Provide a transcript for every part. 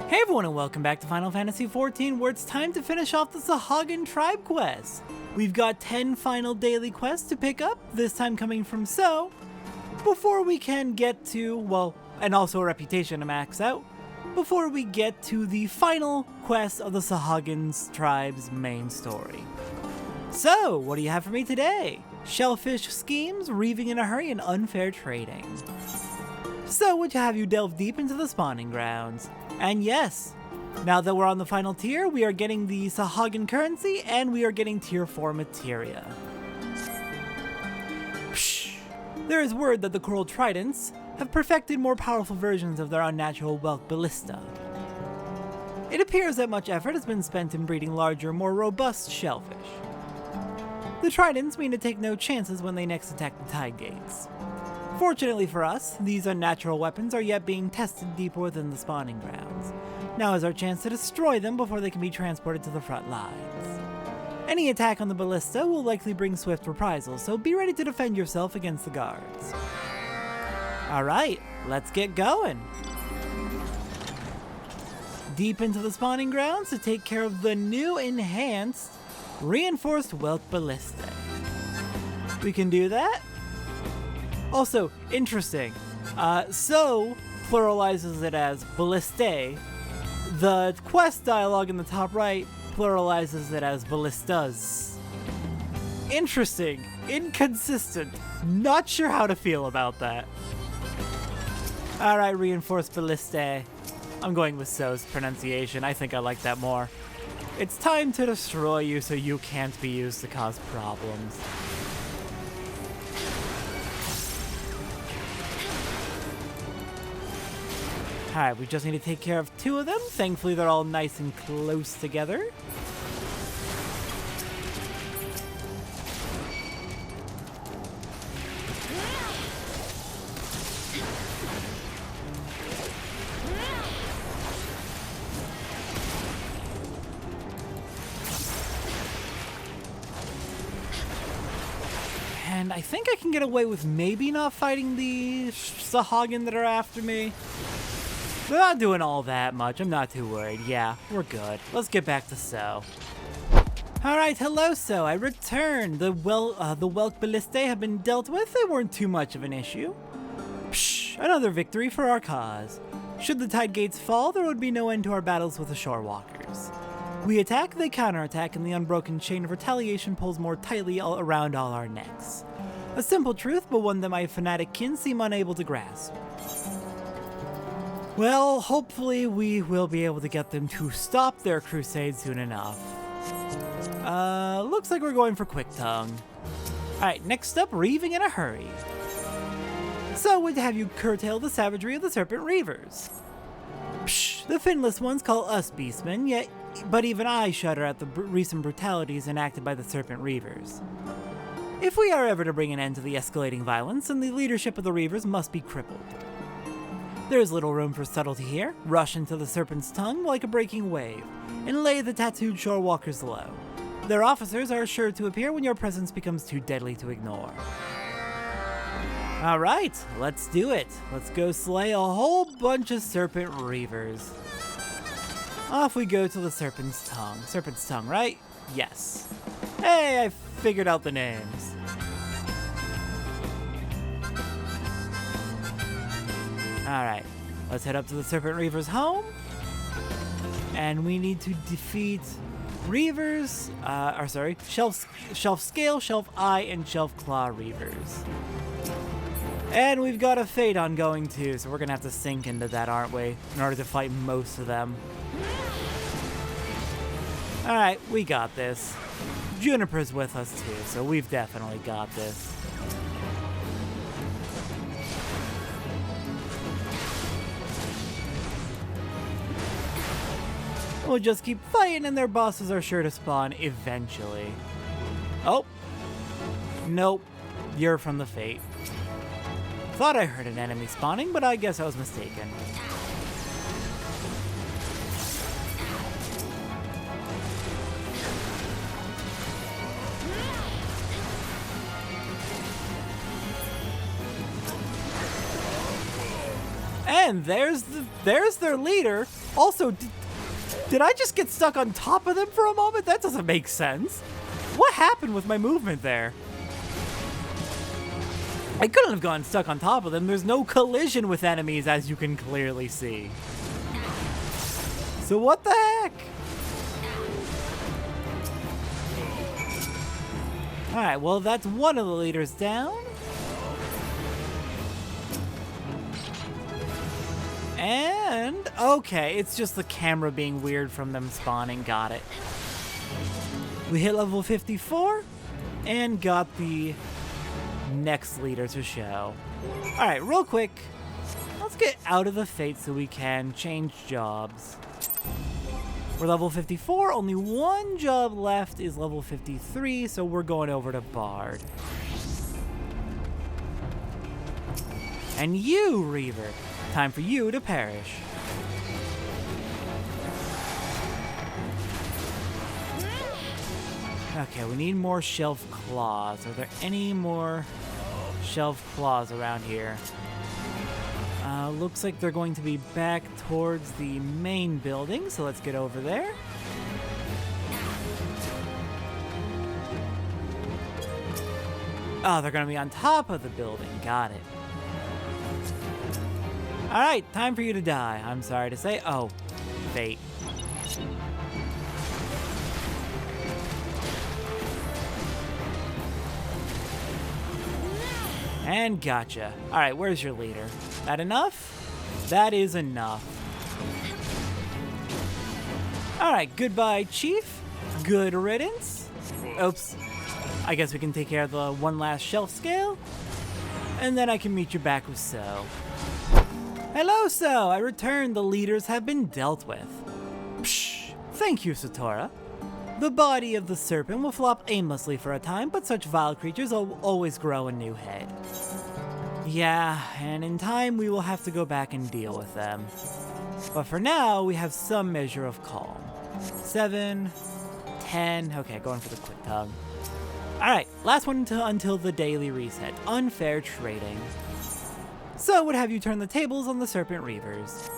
Hey everyone and welcome back to Final Fantasy XIV, where it's time to finish off the Sahagin tribe quest. We've got 10 final daily quests to pick up, this time coming from So, before we can get to, well, and also a reputation to max out, before we get to the final quest of the Sahagin tribe's main story. So, what do you have for me today? Shellfish schemes, Reaving in a hurry, and unfair trading. So, would you have you delve deep into the spawning grounds? And yes, now that we're on the final tier, we are getting the Sahagin currency and we are getting tier 4 materia. Psh! There is word that the Coral Tridents have perfected more powerful versions of their unnatural whelk ballista. It appears that much effort has been spent in breeding larger, more robust shellfish. The Tridents mean to take no chances when they next attack the tide gates. Fortunately for us, these unnatural weapons are yet being tested deeper within the spawning grounds. Now is our chance to destroy them before they can be transported to the front lines. Any attack on the ballista will likely bring swift reprisals, so be ready to defend yourself against the guards. Alright, let's get going! Deep into the spawning grounds to take care of the new enhanced reinforced whelk ballista. We can do that? Also, interesting, So pluralizes it as ballistae. The quest dialogue in the top right pluralizes it as ballistas. Interesting, inconsistent, not sure how to feel about that. Alright, reinforced ballistae. I'm going with So's pronunciation, I think I like that more. It's time to destroy you so you can't be used to cause problems. Alright, we just need to take care of 2 of them. Thankfully, they're all nice and close together. And I think I can get away with maybe not fighting the Sahagin that are after me. They're not doing all that much, I'm not too worried. Yeah, we're good. Let's get back to So. Alright, hello So, I returned. The whelk ballistae have been dealt with. They weren't too much of an issue. Psh, another victory for our cause. Should the tide gates fall, there would be no end to our battles with the shore walkers. We attack, they counterattack, and the unbroken chain of retaliation pulls more tightly around all our necks. A simple truth, but one that my fanatic kin seem unable to grasp. Well, hopefully we will be able to get them to stop their crusade soon enough. Looks like we're going for Quick Tongue. Alright, next up, Reaving in a hurry. So, would have you curtail the savagery of the Serpent Reavers? Psh, the finless ones call us beastmen, but even I shudder at the recent brutalities enacted by the Serpent Reavers. If we are ever to bring an end to the escalating violence, then the leadership of the Reavers must be crippled. There is little room for subtlety here. Rush into the Serpent's tongue like a breaking wave, and lay the tattooed shore walkers low. Their officers are sure to appear when your presence becomes too deadly to ignore. Alright, let's do it. Let's go slay a whole bunch of Serpent Reavers. Off we go to the Serpent's tongue. Serpent's tongue, right? Yes. Hey, I figured out the names. Alright, let's head up to the Serpent Reavers' home. And we need to defeat Reavers, Shelf Scale, Shelf Eye, and Shelf Claw Reavers. And we've got a fate ongoing too, so we're gonna have to sink into that, aren't we? In order to fight most of them. Alright, we got this. Juniper's with us too, so we've definitely got this. We'll just keep fighting and their bosses are sure to spawn eventually. Oh. Nope. You're from the Fate. Thought I heard an enemy spawning, but I guess I was mistaken. And there's their leader, Also, did I just get stuck on top of them for a moment? That doesn't make sense. What happened with my movement there? I couldn't have gotten stuck on top of them. There's no collision with enemies, as you can clearly see. So what the heck? Alright, well, that's one of the leaders down. And, okay, it's just the camera being weird from them spawning. Got it. We hit level 54 and got the next leader to show. Alright, real quick, let's get out of the fate so we can change jobs. We're level 54, only one job left is level 53, so we're going over to Bard. And you, Reaver, time for you to perish. Okay, we need more shelf claws. Are there any more shelf claws around here? Looks like they're going to be back towards the main building, so let's get over there. Oh, they're going to be on top of the building. Got it. Alright, time for you to die. I'm sorry to say. Oh, fate. And gotcha. Alright, where's your leader? That enough? That is enough. Alright, goodbye, Chief. Good riddance. Oops. I guess we can take care of the one last shelf scale. And then I can meet you back with So. Hello, So. I returned. The leaders have been dealt with. Psh. Thank you, Satora. The body of the serpent will flop aimlessly for a time, but such vile creatures will always grow a new head. Yeah, and in time we will have to go back and deal with them. But for now, we have some measure of calm. 7, 10, okay, going for the quick tongue. Alright, last one until the daily reset. Unfair trading. So would have you turn the tables on the Serpent Reavers.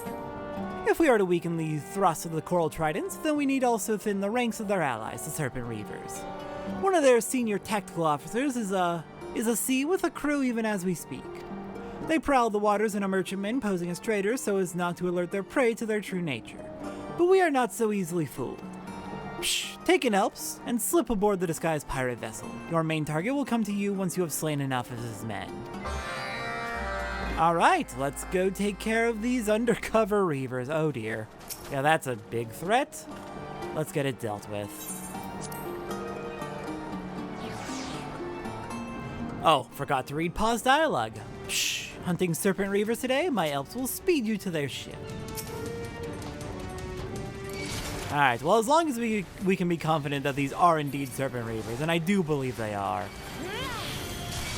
If we are to weaken the thrust of the Coral Tridents, then we need also thin the ranks of their allies, the Serpent Reavers. One of their senior tactical officers is a sea with a crew even as we speak. They prowl the waters in a merchantman posing as traders so as not to alert their prey to their true nature. But we are not so easily fooled. Psh, take an Elps and slip aboard the disguised pirate vessel. Your main target will come to you once you have slain enough of his men. Alright, let's go take care of these undercover Reavers. Oh dear. Yeah, that's a big threat. Let's get it dealt with. Oh, forgot to read pause dialogue. Shh, hunting Serpent Reavers today? My elves will speed you to their ship. Alright, well, as long as we can be confident that these are indeed Serpent Reavers, and I do believe they are.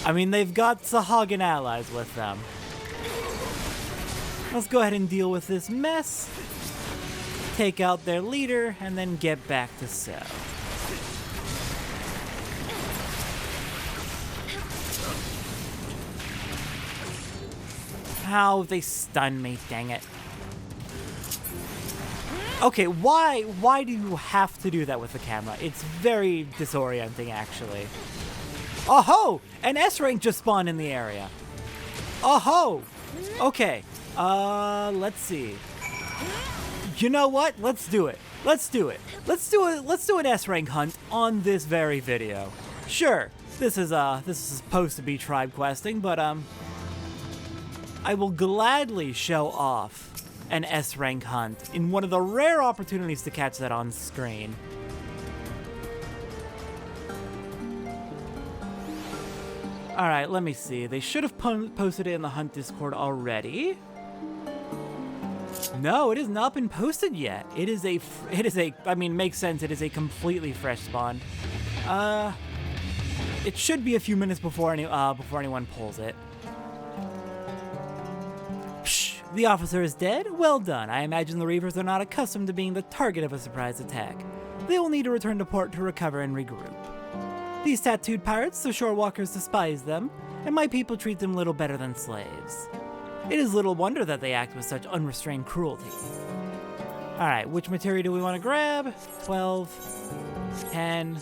I mean, they've got Sahagin allies with them. Let's go ahead and deal with this mess, take out their leader, and then get back to So. How they stunned me, dang it. Okay, why do you have to do that with the camera? It's very disorienting, actually. Oh-ho! An S-rank just spawned in the area. Oh-ho! Okay. Let's see. You know what? Let's do it. Let's do it. Let's do an S-rank hunt on this very video. Sure, this is supposed to be tribe questing, but I will gladly show off an S-rank hunt in one of the rare opportunities to catch that on screen. Alright, let me see. They should have posted it in the Hunt Discord already. No, it has not been posted yet. It is a, I mean, makes sense. It is a completely fresh spawn. It should be a few minutes before anyone pulls it. Psh, the officer is dead? Well done. I imagine the Reavers are not accustomed to being the target of a surprise attack. They will need to return to port to recover and regroup. These tattooed pirates, the shorewalkers, despise them, and my people treat them little better than slaves. It is little wonder that they act with such unrestrained cruelty. Alright, which materia do we want to grab? 12, 10,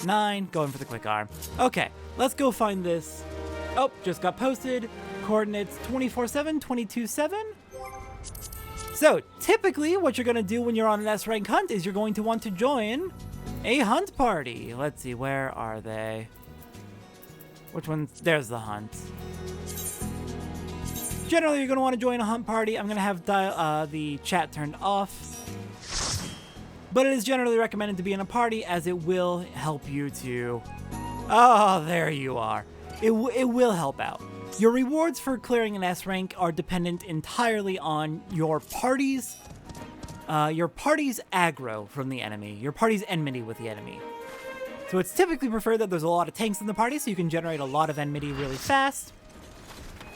9, going for the quick arm. Okay, let's go find this. Oh, just got posted. Coordinates 24/7, 22/7. So, typically, what you're going to do when you're on an S-rank hunt is you're going to want to join a hunt party. Let's see, where are they? Which one's? There's the hunt. Generally, you're going to want to join a hunt party. I'm going to have the chat turned off. But it is generally recommended to be in a party as it will help you to... Oh, there you are. It will help out. Your rewards for clearing an S rank are dependent entirely on your party's aggro from the enemy, your party's enmity with the enemy. So it's typically preferred that there's a lot of tanks in the party so you can generate a lot of enmity really fast.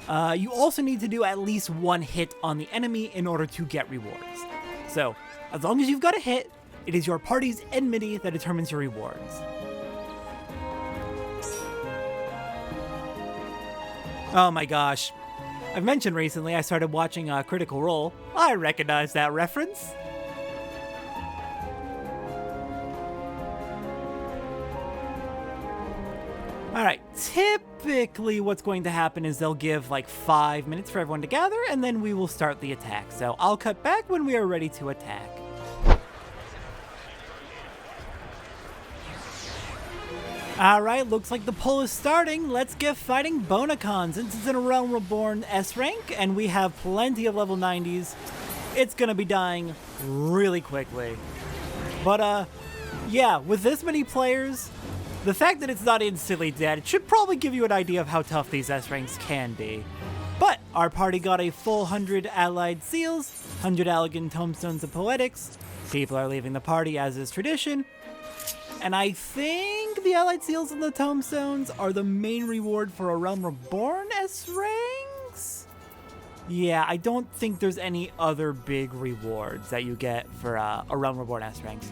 You also need to do at least one hit on the enemy in order to get rewards. So as long as you've got a hit, it is your party's enmity that determines your rewards. Oh my gosh. I've mentioned recently I started watching Critical Role. I recognize that reference. Alright, typically what's going to happen is they'll give like 5 minutes for everyone to gather and then we will start the attack. So I'll cut back when we are ready to attack. Alright, looks like the pull is starting. Let's get fighting Bonacon. Since it's in a Realm Reborn S rank and we have plenty of level 90s, it's gonna be dying really quickly. But yeah, with this many players, the fact that it's not instantly dead, it should probably give you an idea of how tough these S ranks can be. But our party got a full 100 allied seals, 100 elegant tomestones of poetics. People are leaving the party as is tradition. And I think the allied seals and the tomestones are the main reward for a Realm Reborn S ranks? Yeah, I don't think there's any other big rewards that you get for a Realm Reborn S ranks.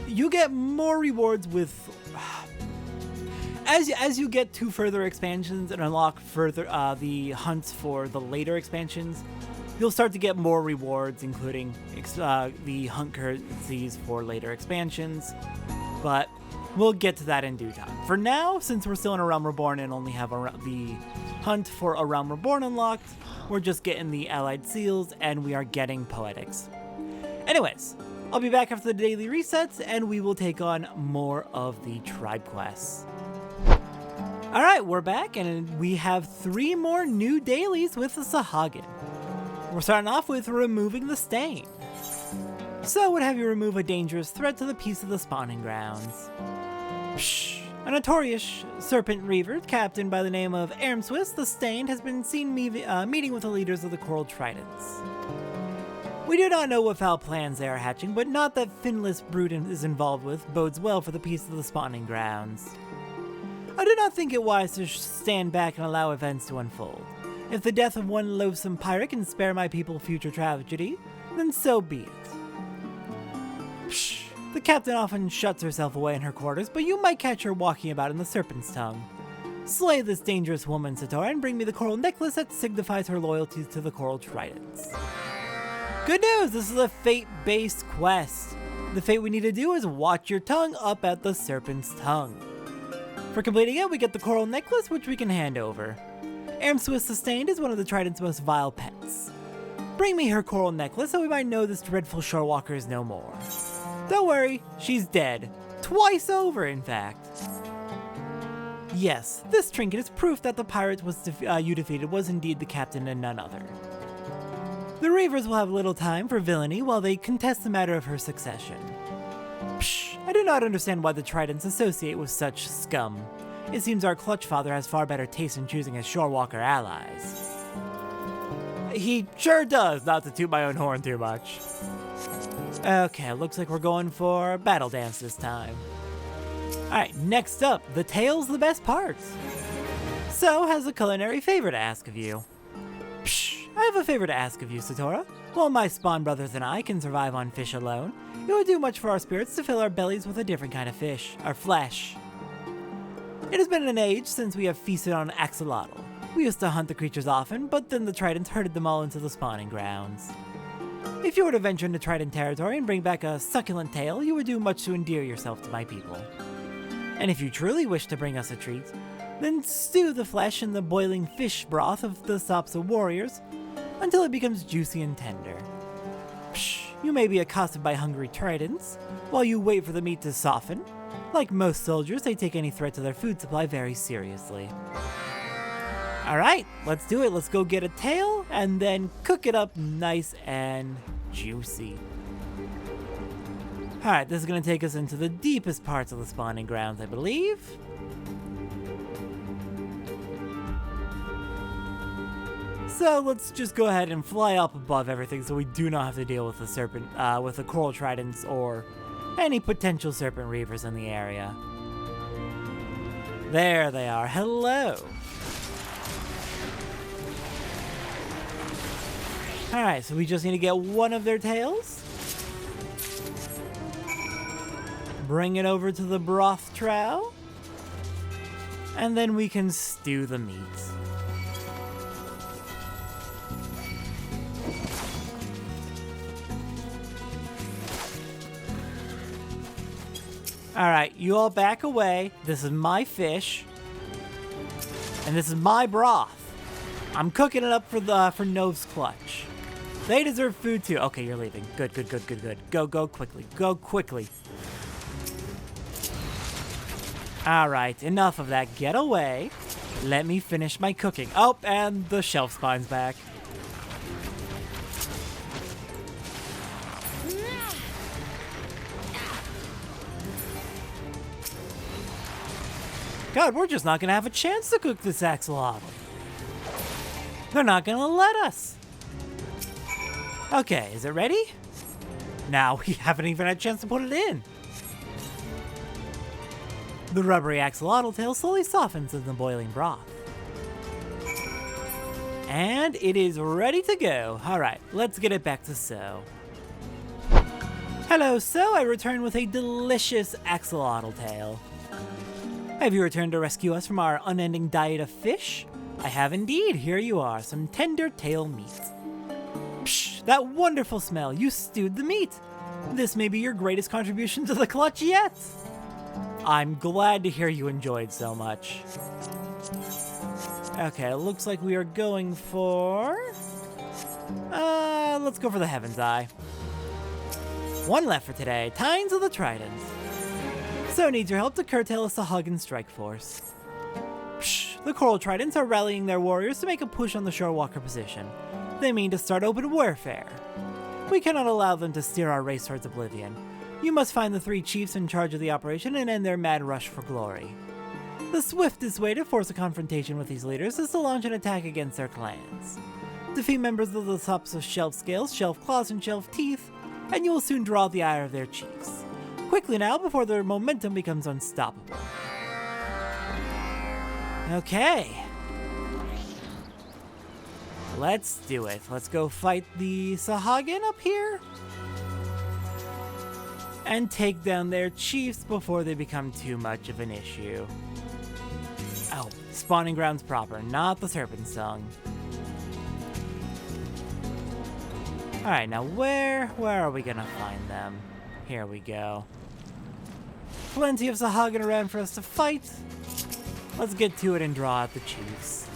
You get more rewards with... As you get to further expansions and unlock further the hunts for the later expansions, you'll start to get more rewards, including the hunt currencies for later expansions. But we'll get to that in due time. For now, since we're still in a Realm Reborn and only have the hunt for a Realm Reborn unlocked, we're just getting the allied seals and we are getting poetics. Anyways, I'll be back after the daily resets and we will take on more of the tribe quests. Alright, we're back and we have 3 more new dailies with the Sahagin. We're starting off with removing the stain. So would have you remove a dangerous threat to the peace of the spawning grounds. A notorious serpent reaver, captain by the name of Ermswiss the Stained, has been seen meeting with the leaders of the Coral Tridents. We do not know what foul plans they are hatching, but not that finless brute is involved with bodes well for the peace of the spawning grounds. I do not think it wise to stand back and allow events to unfold. If the death of one loathsome pirate can spare my people future tragedy, then so be it. The captain often shuts herself away in her quarters, but you might catch her walking about in the Serpent's Tongue. Slay this dangerous woman, Satora, and bring me the coral necklace that signifies her loyalty to the Coral Tridents. Good news! This is a fate-based quest. The fate we need to do is watch your tongue up at the Serpent's Tongue. For completing it, we get the coral necklace, which we can hand over. Ermswiss Sustained is one of the Trident's most vile pets. Bring me her coral necklace so we might know this dreadful shorewalker is no more. Don't worry, she's dead. Twice over, in fact. Yes, this trinket is proof that the pirate you defeated was indeed the captain and none other. The Reavers will have little time for villainy while they contest the matter of her succession. I do not understand why the Tridents associate with such scum. It seems our Clutchfather has far better taste in choosing his shorewalker allies. He sure does, not to toot my own horn too much. Okay, looks like we're going for Battle Dance this time. Alright, next up, the tail's the best part. So, has a culinary favor to ask of you. I have a favor to ask of you, Satora. While my spawn brothers and I can survive on fish alone, it would do much for our spirits to fill our bellies with a different kind of fish, our flesh. It has been an age since we have feasted on axolotl. We used to hunt the creatures often, but then the Tridents herded them all into the spawning grounds. If you were to venture into Trident territory and bring back a succulent tail, you would do much to endear yourself to my people. And if you truly wish to bring us a treat, then stew the flesh in the boiling fish broth of the Sapsa warriors until it becomes juicy and tender. Psh, you may be accosted by hungry tridents while you wait for the meat to soften. Like most soldiers, they take any threat to their food supply very seriously. Alright, let's do it. Let's go get a tail and then cook it up nice and juicy. Alright, this is going to take us into the deepest parts of the spawning grounds, I believe. So let's just go ahead and fly up above everything so we do not have to deal with the serpent, with the Coral Tridents or any potential serpent reavers in the area. There they are. Hello. Alright, so we just need to get one of their tails. Bring it over to the broth trough. And then we can stew the meat. Alright, you all back away. This is my fish. And this is my broth. I'm cooking it up for Novv's clutch. They deserve food too. Okay, you're leaving. Good, good, good, good, good. Go quickly. Go quickly. Alright, enough of that. Get away. Let me finish my cooking. Oh, and the shelf spine's back. God, we're just not gonna have a chance to cook this axolotl. They're not gonna let us. Okay, is it ready? Now we haven't even had a chance to put it in. The rubbery axolotl tail slowly softens in the boiling broth. And it is ready to go. Alright, let's get it back to So. Hello, So. I return with a delicious axolotl tail. Have you returned to rescue us from our unending diet of fish? I have indeed. Here you are, some tender tail meat. Psh, that wonderful smell. You stewed the meat. This may be your greatest contribution to the clutch yet. I'm glad to hear you enjoyed so much. Okay, it looks like we are going for... let's go for the Heaven's Eye. One left for today. Tines of the Tridents. So needs your help to curtail a Sahagin strike force. Psh, the Coral Tridents are rallying their warriors to make a push on the shorewalker position. They mean to start open warfare. We cannot allow them to steer our race towards oblivion. You must find the 3 chiefs in charge of the operation and end their mad rush for glory. The swiftest way to force a confrontation with these leaders is to launch an attack against their clans. Defeat members of the subs of Shelf Scales, Shelf Claws, and Shelf Teeth, and you will soon draw the ire of their chiefs. Quickly now, before their momentum becomes unstoppable. Okay. Let's do it. Let's go fight the Sahagin up here. And take down their chiefs before they become too much of an issue. Oh, spawning grounds proper, not the Serpent Song. Alright, now where are we gonna find them? Here we go. Plenty of Sahagin around for us to fight. Let's get to it and draw out the chiefs.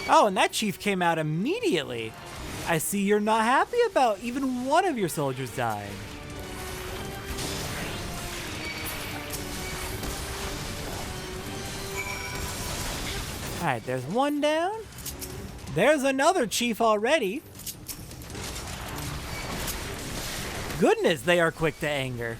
Oh, and that chief came out immediately. I see you're not happy about even one of your soldiers dying. Alright, there's one down. There's another chief already. Goodness, they are quick to anger.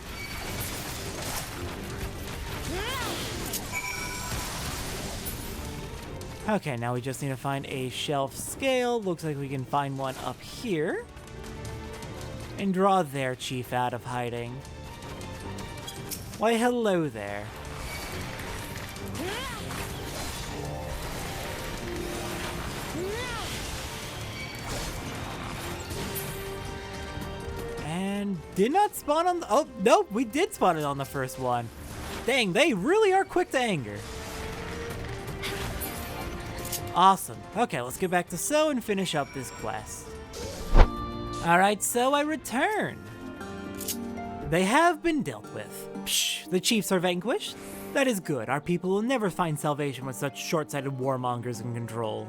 Okay, now we just need to find a shelf scale. Looks like we can find one up here. And draw their chief out of hiding. Why, hello there. And did not spawn on the... Oh, nope, we did spawn it on the first one. Dang, they really are quick to anger. Awesome. Okay, let's get back to So and finish up this quest. Alright, So I return. They have been dealt with. Psh, the chiefs are vanquished. That is good. Our people will never find salvation with such short-sighted warmongers in control.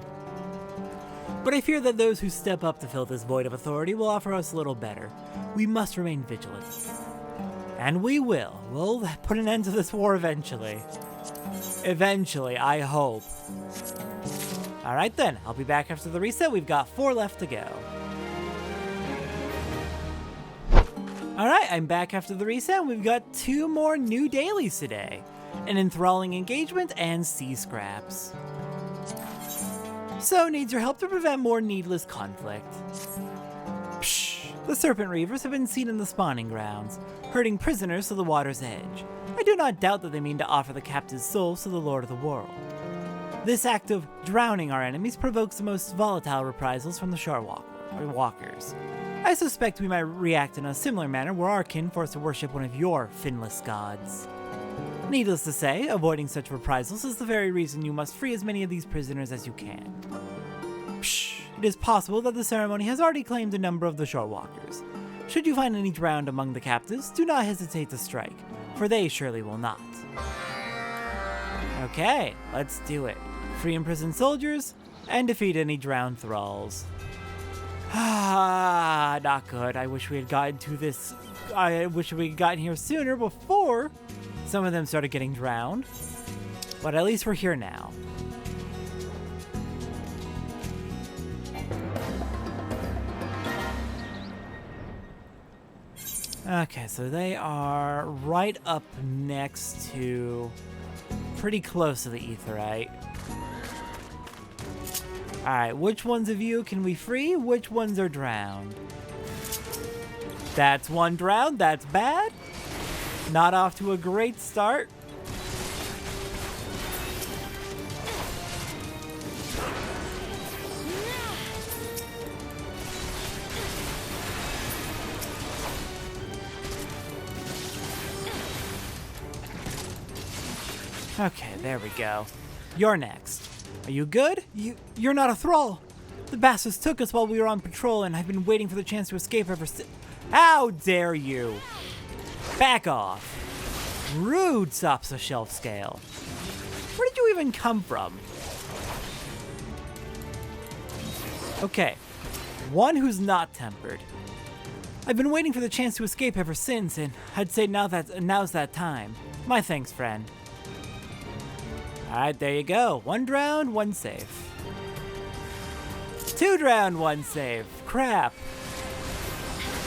But I fear that those who step up to fill this void of authority will offer us a little better. We must remain vigilant. And we will. We'll put an end to this war eventually. Eventually, I hope. Alright then, I'll be back after the reset. We've got 4 left to go. Alright, I'm back after the reset. We've got 2 more new dailies today. An enthralling engagement and sea scraps. So needs your help to prevent more needless conflict. Psh, the Serpent Reavers have been seen in the spawning grounds, herding prisoners to the water's edge. I do not doubt that they mean to offer the captives' souls to the Lord of the World. This act of drowning our enemies provokes the most volatile reprisals from the shore walkers. I suspect we might react in a similar manner were our kin forced to worship one of your finless gods. Needless to say, avoiding such reprisals is the very reason you must free as many of these prisoners as you can. Psh, it is possible that the ceremony has already claimed a number of the shore walkers. Should you find any drowned among the captives, do not hesitate to strike, for they surely will not. Okay, let's do it. Free imprisoned soldiers, and defeat any drowned thralls. Ah, not good. I wish we had gotten to this. I wish we had gotten here sooner before some of them started getting drowned. But at least we're here now. Okay, so they are right up next to, pretty close to the Aetheryte. Alright, which ones of you can we free? Which ones are drowned? That's one drowned, that's bad. Not off to a great start. Okay, there we go. You're next. Are you good? You're not a thrall. The bastards took us while we were on patrol, and I've been waiting for the chance to escape ever since. How dare you! Back off. Rude, Sopsa Shelf Scale. Where did you even come from? Okay, one who's not tempered. I've been waiting for the chance to escape ever since, and I'd say now's that time. My thanks, friend. Alright, there you go. 1 drowned, 1 safe. 2 drowned, 1 safe. Crap.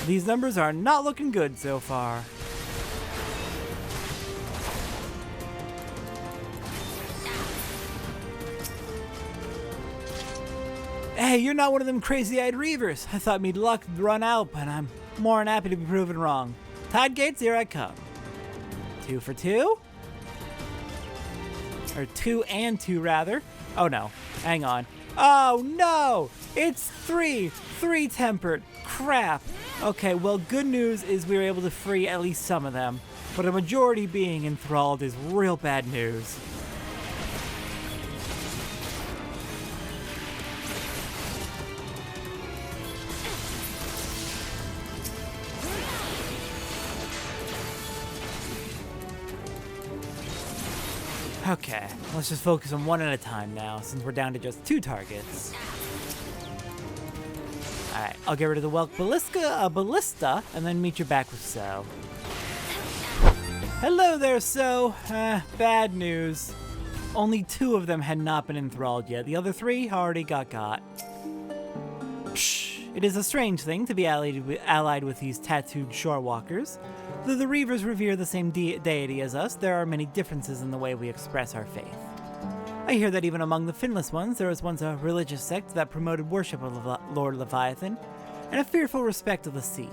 These numbers are not looking good so far. Hey, you're not one of them crazy-eyed reavers. I thought me luck would run out, but I'm more than happy to be proven wrong. Tide gates, here I come. 2 for 2? Or 2 and 2, rather. Oh no, hang on. Oh no! It's 3! 3 tempered. Crap. Okay, well, good news is we were able to free at least some of them, but a majority being enthralled is real bad news. Okay, let's just focus on one at a time now, since we're down to just 2 targets. Alright, I'll get rid of the Welk Ballista, and then meet you back with So. Hello there, So. Bad news. Only 2 of them had not been enthralled yet. The other 3 already got. Psh, it is a strange thing to be allied with these tattooed shorewalkers. Though the Reavers revere the same deity as us, there are many differences in the way we express our faith. I hear that even among the finless ones, there was once a religious sect that promoted worship of Lord Leviathan and a fearful respect of the sea.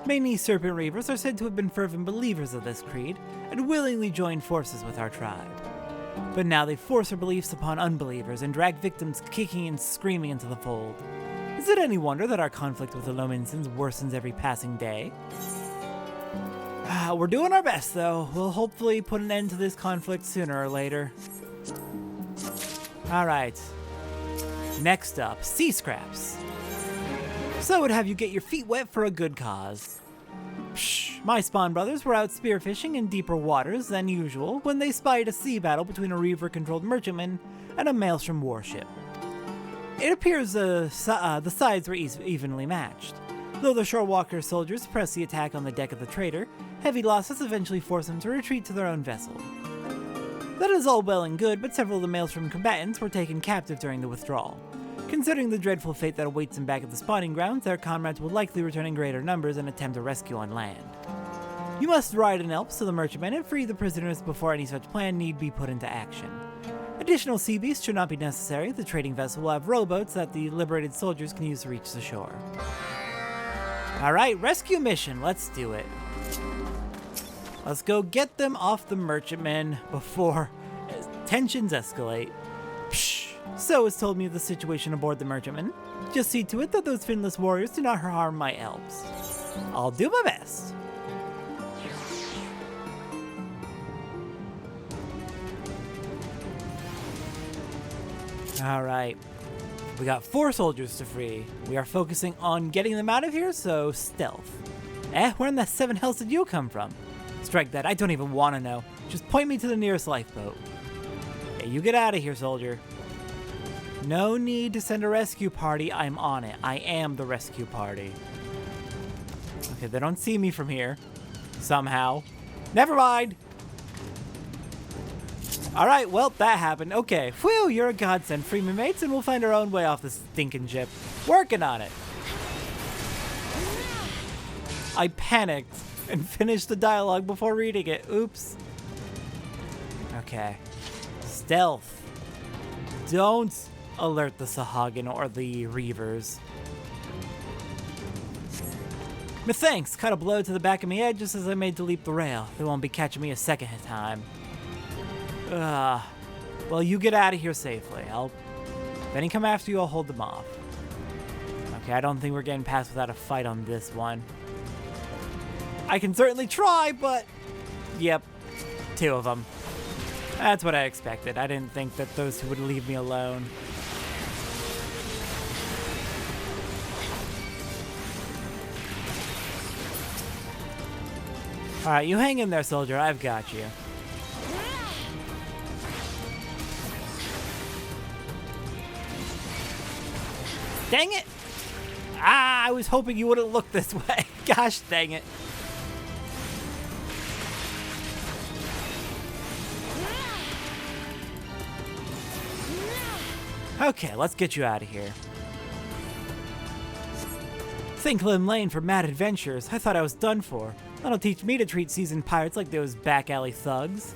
Many Serpent Reavers are said to have been fervent believers of this creed and willingly joined forces with our tribe. But now they force their beliefs upon unbelievers and drag victims kicking and screaming into the fold. Is it any wonder that our conflict with the Lominsans worsens every passing day? We're doing our best, though. We'll hopefully put an end to this conflict sooner or later. Alright. Next up, sea scraps. So would have you get your feet wet for a good cause. Psh, my spawn brothers were out spearfishing in deeper waters than usual when they spied a sea battle between a Reaver-controlled merchantman and a Maelstrom warship. It appears the sides were evenly matched. Though the Shorewalker soldiers pressed the attack on the deck of the trader, heavy losses eventually forced them to retreat to their own vessel. That is all well and good, but several of the Maelstrom combatants were taken captive during the withdrawal. Considering the dreadful fate that awaits them back at the spawning grounds, their comrades will likely return in greater numbers and attempt a rescue on land. You must ride an Elps to the merchantman and free the prisoners before any such plan need be put into action. Additional sea beasts should not be necessary. The trading vessel will have rowboats that the liberated soldiers can use to reach the shore. Alright, rescue mission, let's do it. Let's go get them off the merchantman before tensions escalate. Psh. So has told me of the situation aboard the merchantman. Just see to it that those finless warriors do not harm my elves. I'll do my best. Alright. We got 4 soldiers to free. We are focusing on getting them out of here, so stealth. Where in the 7 hells did you come from? Strike that, I don't even want to know. Just point me to the nearest lifeboat. Yeah, you get out of here, soldier. No need to send a rescue party, I'm on it. I am the rescue party. Okay, they don't see me from here. Somehow. Never mind! Alright, well, that happened. Okay, whew, you're a godsend. Free me, mates, and we'll find our own way off this stinking ship. Working on it. I panicked and finished the dialogue before reading it. Oops. Okay. Stealth. Don't alert the Sahagin or the Reavers. Methinks cut a blow to the back of my head just as I made to leap the rail. They won't be catching me a second time. Well, you get out of here safely. If any come after you, I'll hold them off. Okay, I don't think we're getting past without a fight on this one. I can certainly try, but... Yep, 2 of them. That's what I expected. I didn't think that those 2 would leave me alone. Alright, you hang in there, soldier. I've got you. Dang it! I was hoping you wouldn't look this way. Gosh dang it. Okay, let's get you out of here. Think Lim Lane for mad adventures. I thought I was done for. That'll teach me to treat seasoned pirates like those back alley thugs.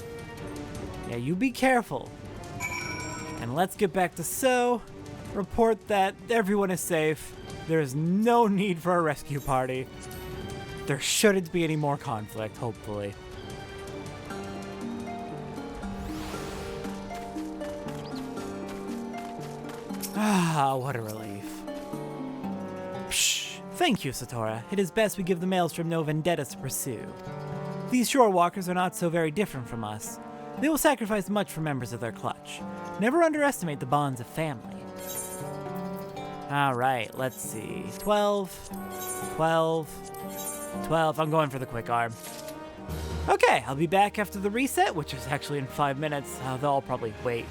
Yeah, you be careful. And let's get back to So. Report that everyone is safe. There is no need for a rescue party. There shouldn't be any more conflict, hopefully. Ah, what a relief. Psh, thank you, Satora. It is best we give the Maelstrom no vendettas to pursue. These shorewalkers are not so very different from us. They will sacrifice much for members of their clutch. Never underestimate the bonds of family. Alright, let's see. 12, 12, 12. I'm going for the quick arm. Okay, I'll be back after the reset, which is actually in 5 minutes. They'll probably wait,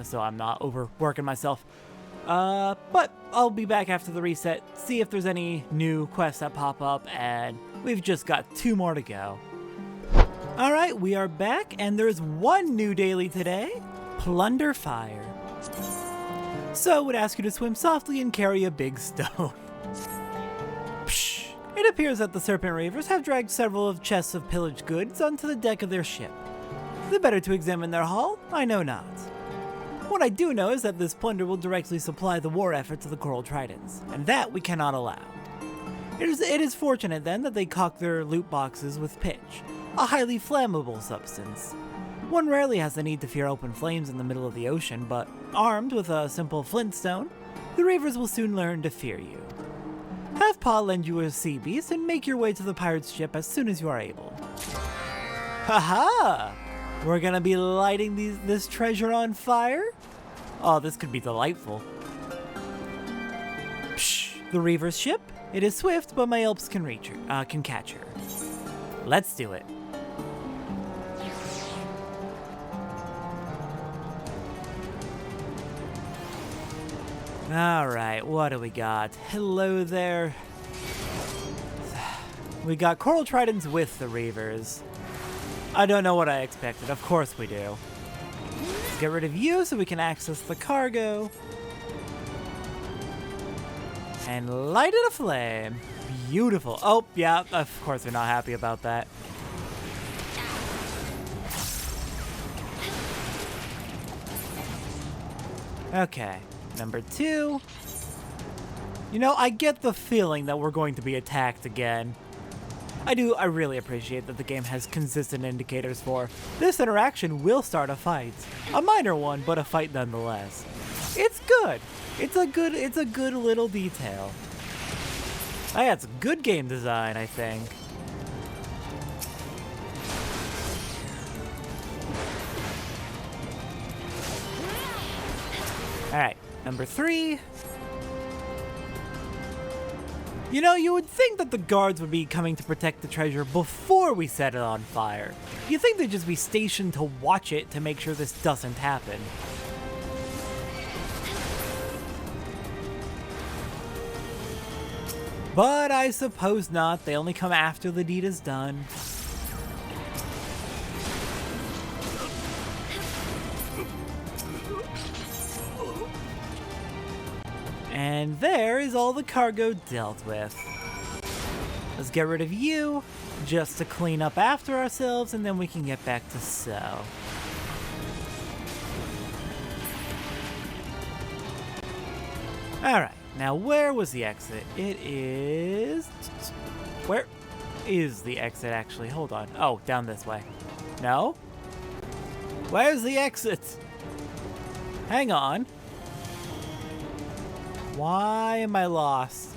so I'm not overworking myself. But I'll be back after the reset, see if there's any new quests that pop up, and we've just got 2 more to go. Alright, we are back, and there's 1 new daily today. Plunder Fire. So I would ask you to swim softly and carry a big stone. Psh, it appears that the Serpent Reavers have dragged several of chests of pillaged goods onto the deck of their ship. The better to examine their haul, I know not. What I do know is that this plunder will directly supply the war effort to the Coral Tridents, and that we cannot allow. It is fortunate then that they cock their loot boxes with pitch, a highly flammable substance. One rarely has the need to fear open flames in the middle of the ocean, but armed with a simple flintstone, the Reavers will soon learn to fear you. Have Pa lend you a sea beast and make your way to the pirate's ship as soon as you are able. Haha! We're gonna be lighting this treasure on fire? Oh, this could be delightful. Psh, the Reaver's ship? It is swift, but my elves can reach her, can catch her. Let's do it. Alright, what do we got? Hello there. We got Coral Tridents with the Reavers. I don't know what I expected. Of course we do. Let's get rid of you so we can access the cargo. And light it aflame. Beautiful. Oh, yeah, of course they're not happy about that. Okay, number 2. You know, I get the feeling that we're going to be attacked again. I really appreciate that the game has consistent indicators for this interaction will start a fight. A minor one, but a fight nonetheless. It's good. It's a good little detail. That's good game design, I think. Alright, number 3. You know, you would think that the guards would be coming to protect the treasure before we set it on fire. You'd think they'd just be stationed to watch it to make sure this doesn't happen. But I suppose not. They only come after the deed is done. And there is all the cargo dealt with. Let's get rid of you, just to clean up after ourselves, and then we can get back to sew. Alright, now where was the exit? It is... Where is the exit, actually? Hold on. Oh, down this way. No? Where's the exit? Hang on. Why am I lost?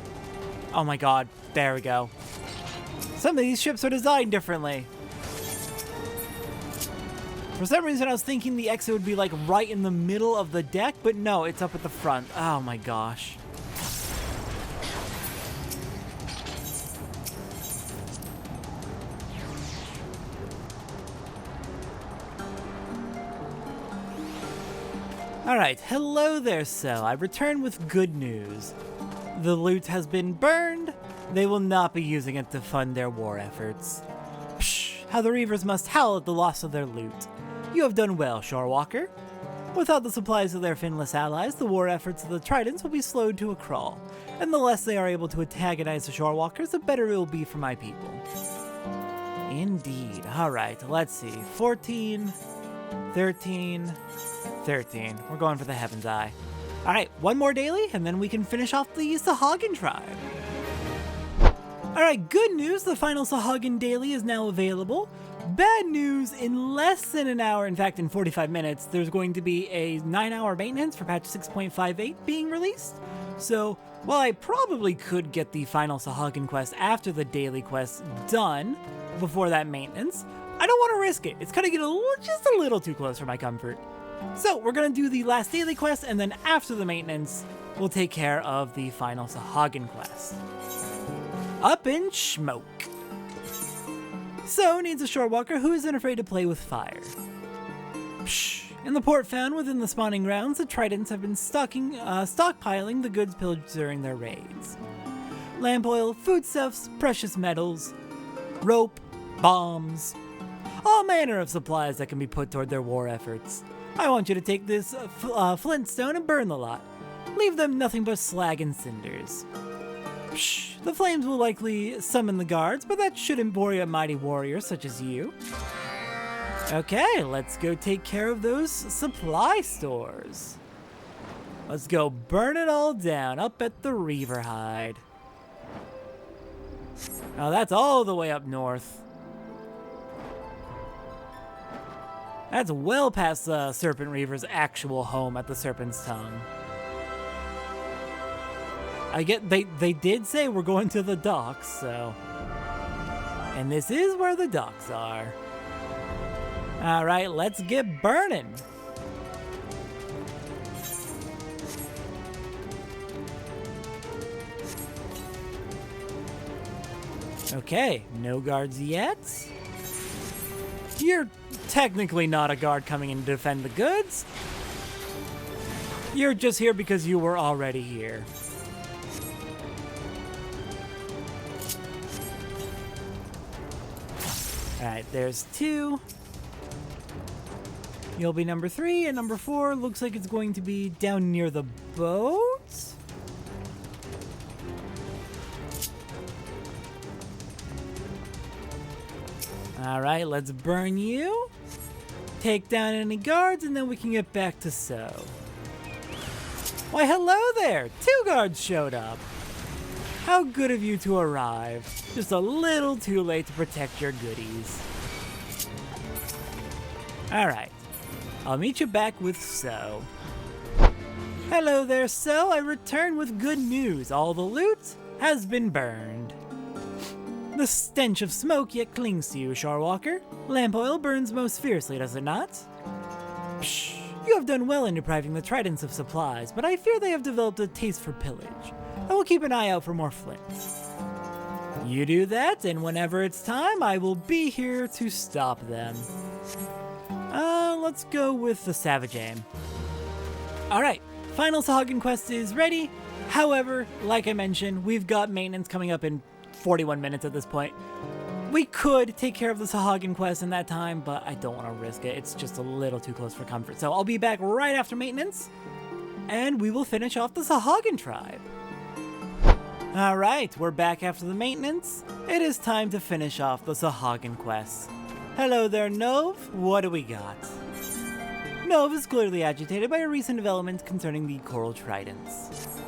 Oh my god, there we go. Some of these ships are designed differently. For some reason I was thinking the exit would be like right in the middle of the deck, but no, it's up at the front. Oh my gosh. Alright, hello there, So. I return with good news. The loot has been burned. They will not be using it to fund their war efforts. Psh, how the Reavers must howl at the loss of their loot. You have done well, Shorewalker. Without the supplies of their finless allies, the war efforts of the Tridents will be slowed to a crawl. And the less they are able to antagonize the Shorewalkers, the better it will be for my people. Indeed. Alright, let's see. 14, 13... 13. We're going for the Heaven's Eye. Alright, one more daily, and then we can finish off the Sahagin tribe. Alright, good news, the final Sahagin daily is now available. Bad news, in less than an hour, in fact in 45 minutes, there's going to be a 9-hour maintenance for patch 6.58 being released. So, while I probably could get the final Sahagin quest after the daily quest done before that maintenance, I don't want to risk it. It's kind of getting just a little too close for my comfort. So we're going to do the last daily quest, and then after the maintenance, we'll take care of the final Sahagin quest. Up in Shhmoke. So needs a shorewalker who isn't afraid to play with fire. Psh. In the port found within the spawning grounds, the Tridents have been stockpiling the goods pillaged during their raids. Lamp oil, foodstuffs, precious metals, rope, bombs, all manner of supplies that can be put toward their war efforts. I want you to take this flintstone and burn the lot. Leave them nothing but slag and cinders. Psh, the flames will likely summon the guards, but that shouldn't worry a mighty warrior such as you. Okay, let's go take care of those supply stores. Let's go burn it all down up at the Reaver Hide. Oh, that's all the way up north. That's well past the Serpent Reaver's actual home at the Serpent's Tongue. I get they did say we're going to the docks, so. And this is where the docks are. Alright, let's get burning. Okay, no guards yet. You're technically not a guard coming in to defend the goods. You're just here because you were already here. Alright, there's 2. You'll be number 3, and number 4 looks like it's going to be down near the boat? Alright, let's burn you. Take down any guards, and then we can get back to So. Why, hello there! 2 guards showed up. How good of you to arrive. Just a little too late to protect your goodies. Alright, I'll meet you back with So. Hello there, So. I return with good news. All the loot has been burned. The stench of smoke yet clings to you, Sharwalker. Lamp oil burns most fiercely, does it not? Psh, you have done well in depriving the Tridents of supplies, but I fear they have developed a taste for pillage. I will keep an eye out for more flints. You do that, and whenever it's time, I will be here to stop them. Let's go with the Savage Aim. Alright, final Sahagin quest is ready. However, like I mentioned, we've got maintenance coming up in 41 minutes at this point. We could take care of the Sahagin quest in that time, but I don't want to risk it. It's just a little too close for comfort. So I'll be back right after maintenance, and we will finish off the Sahagin tribe. Alright, we're back after the maintenance. It is time to finish off the Sahagin quest. Hello there, Novv. What do we got? Novv is clearly agitated by a recent development concerning the Coral Tridents.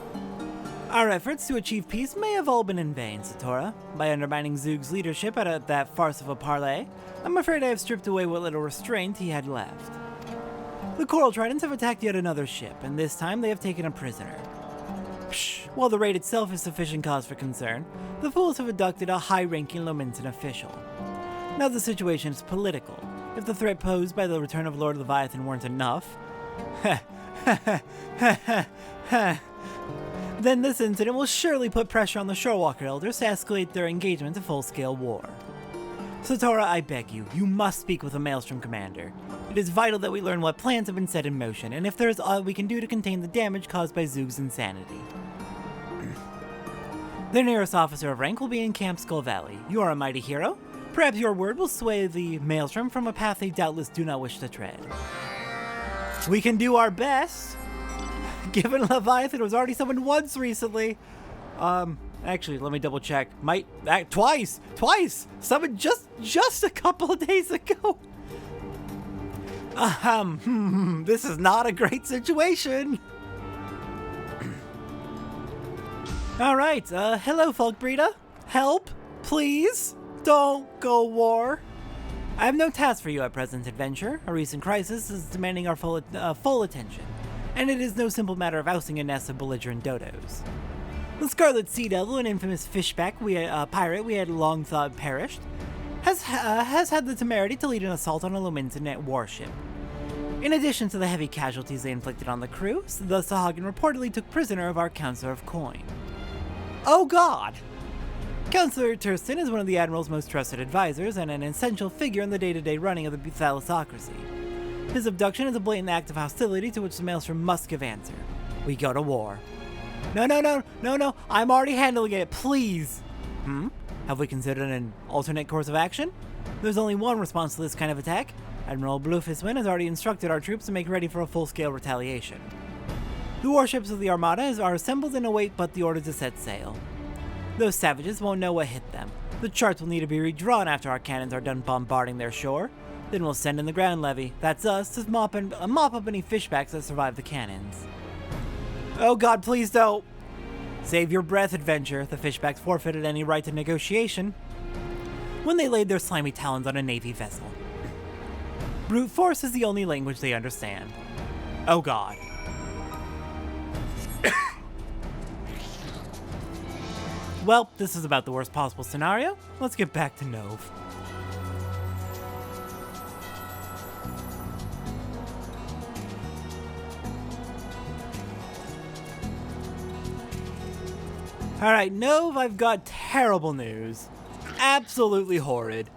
Our efforts to achieve peace may have all been in vain, Satora. By undermining Zug's leadership at that farce of a parley, I'm afraid I have stripped away what little restraint he had left. The Coral Tridents have attacked yet another ship, and this time they have taken a prisoner. Psh, while the raid itself is sufficient cause for concern, the fools have abducted a high-ranking Lominsan official. Now the situation is political. If the threat posed by the return of Lord Leviathan weren't enough, then this incident will surely put pressure on the Shorewalker elders to escalate their engagement to full-scale war. Satora, I beg you, you must speak with the Maelstrom commander. It is vital that we learn what plans have been set in motion, and if there is aught we can do to contain the damage caused by Zug's insanity. Their nearest officer of rank will be in Camp Skull Valley. You are a mighty hero. Perhaps your word will sway the Maelstrom from a path they doubtless do not wish to tread. We can do our best. Given Leviathan was already summoned once recently. Actually, let me double check. Twice! Summoned just a couple of days ago. This is not a great situation. Alright, hello Folkbreeda. Help, please. Don't go war. I have no task for you at present, adventure. A recent crisis is demanding our full attention, and it is no simple matter of ousting a nest of belligerent dodos. The Scarlet Sea Devil, an infamous fishback pirate we had long thought perished, has had the temerity to lead an assault on a Lominsan warship. In addition to the heavy casualties they inflicted on the crew, the Sahagin reportedly took prisoner of our Counselor of Coin. Oh god! Counselor Turston is one of the Admiral's most trusted advisors and an essential figure in the day-to-day running of the Thalassocracy. His abduction is a blatant act of hostility to which the Maelstrom must give answer. We go to war. No, I'm already handling it, please! Have we considered an alternate course of action? There's only one response to this kind of attack. Admiral Bluefistman has already instructed our troops to make ready for a full-scale retaliation. The warships of the Armada are assembled and await but the order to set sail. Those savages won't know what hit them. The charts will need to be redrawn after our cannons are done bombarding their shore. Then we'll send in the ground levy. That's us to mop up any fishbacks that survive the cannons. Oh god, please don't! Save your breath, adventure. The fishbacks forfeited any right to negotiation when they laid their slimy talons on a Navy vessel. Brute force is the only language they understand. Oh god. Well, this is about the worst possible scenario. Let's get back to Novv. Alright, Novv, I've got terrible news. Absolutely horrid.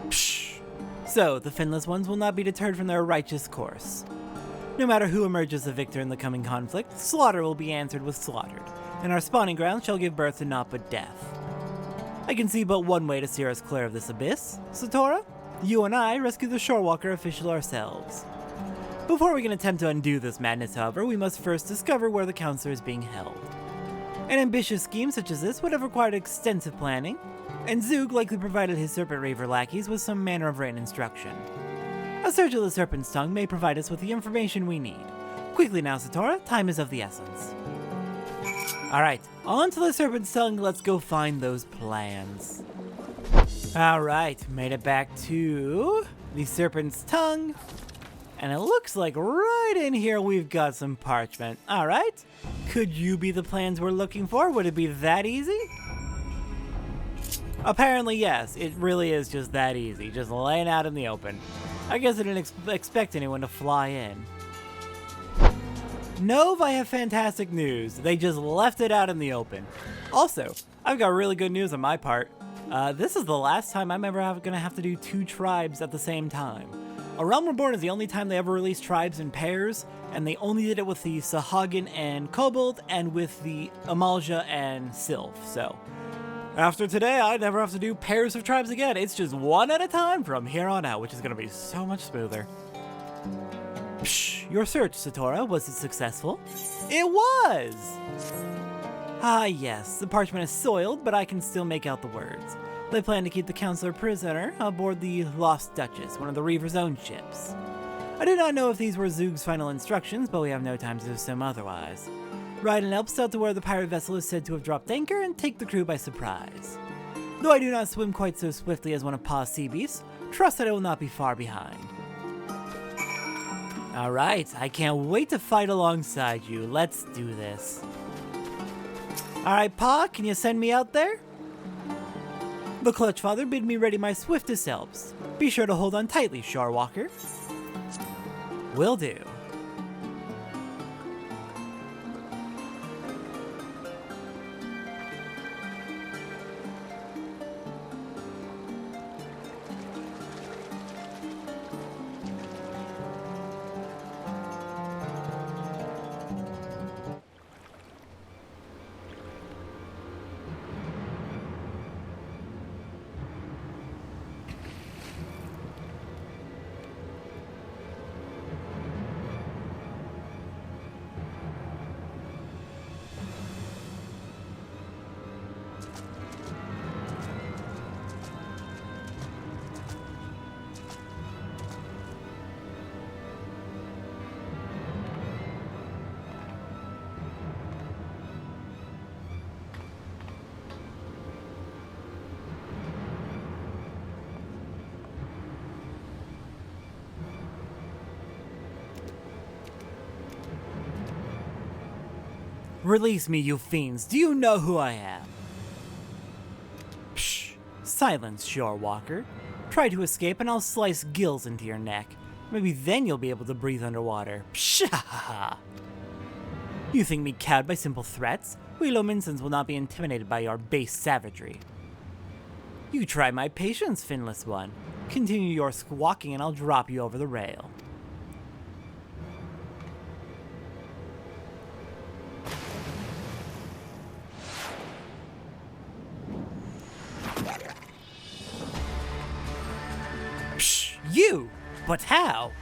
Psh. So, the finless ones will not be deterred from their righteous course. No matter who emerges the victor in the coming conflict, slaughter will be answered with slaughtered, and our spawning ground shall give birth to naught but death. I can see but one way to steer us clear of this abyss. Satora, you and I rescue the Shorewalker official ourselves. Before we can attempt to undo this madness, however, we must first discover where the Counselor is being held. An ambitious scheme such as this would have required extensive planning, and Zoog likely provided his Serpent Raver lackeys with some manner of written instruction. A search of the Serpent's Tongue may provide us with the information we need. Quickly now, Satora, time is of the essence. Alright, on to the Serpent's Tongue, let's go find those plans. Alright, made it back to the Serpent's Tongue. And it looks like right in here we've got some parchment. Alright, could you be the plans we're looking for? Would it be that easy? Apparently yes, it really is just that easy. Just laying out in the open. I guess I didn't expect anyone to fly in. Novv, I have fantastic news. They just left it out in the open. Also, I've got really good news on my part. This is the last time I'm ever gonna have to do 2 tribes at the same time. A Realm Reborn is the only time they ever released tribes in pairs, and they only did it with the Sahagin and Kobold, and with the Amalja and Sylph, so. After today, I never have to do pairs of tribes again. It's just one at a time from here on out, which is gonna be so much smoother. Psh, your search, Satora, was it successful? It was! Ah yes, the parchment is soiled, but I can still make out the words. They plan to keep the Counselor prisoner aboard the Lost Duchess, one of the Reaver's own ships. I do not know if these were Zoog's final instructions, but we have no time to assume otherwise. Ride an Elpst out to where the pirate vessel is said to have dropped anchor and take the crew by surprise. Though I do not swim quite so swiftly as one of Pa's sea beasts, trust that I will not be far behind. Alright, I can't wait to fight alongside you. Let's do this. Alright, Pa, can you send me out there? The Clutchfather bid me ready my swiftest Elpst. Be sure to hold on tightly, Shorewalker. Will do. Release me, you fiends. Do you know who I am? Psh! Silence, Shorewalker. Try to escape and I'll slice gills into your neck. Maybe then you'll be able to breathe underwater. Pshahaha! You think me cowed by simple threats? We Lominsans will not be intimidated by your base savagery. You try my patience, finless one. Continue your squawking and I'll drop you over the rail. You! But how?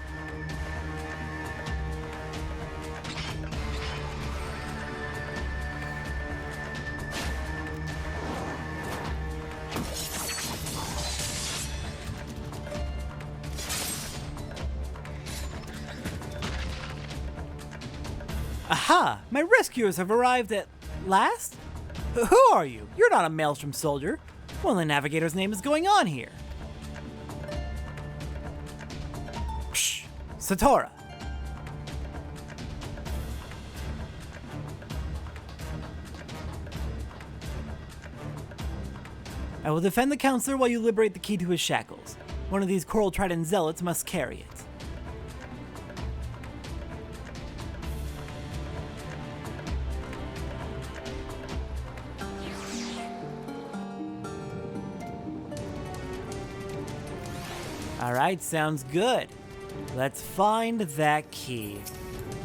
Aha! My rescuers have arrived at last? Who are you? You're not a Maelstrom soldier. What in the Navigator's name is going on here? Satora. I will defend the Counselor while you liberate the key to his shackles. One of these Coral Trident zealots must carry it. Alright, sounds good. Let's find that key.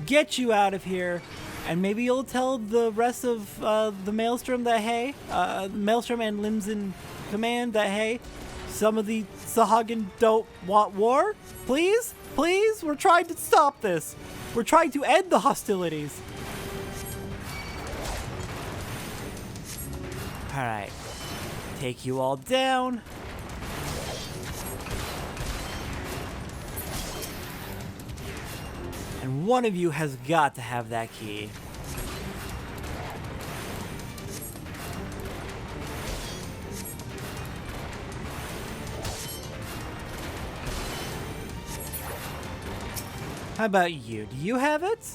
Get you out of here, and maybe you'll tell the rest of the Maelstrom that hey, Maelstrom and Limsa Command that hey, some of the Sahagin don't want war? Please? Please? We're trying to stop this. We're trying to end the hostilities. Alright. Take you all down. And one of you has got to have that key. How about you? Do you have it?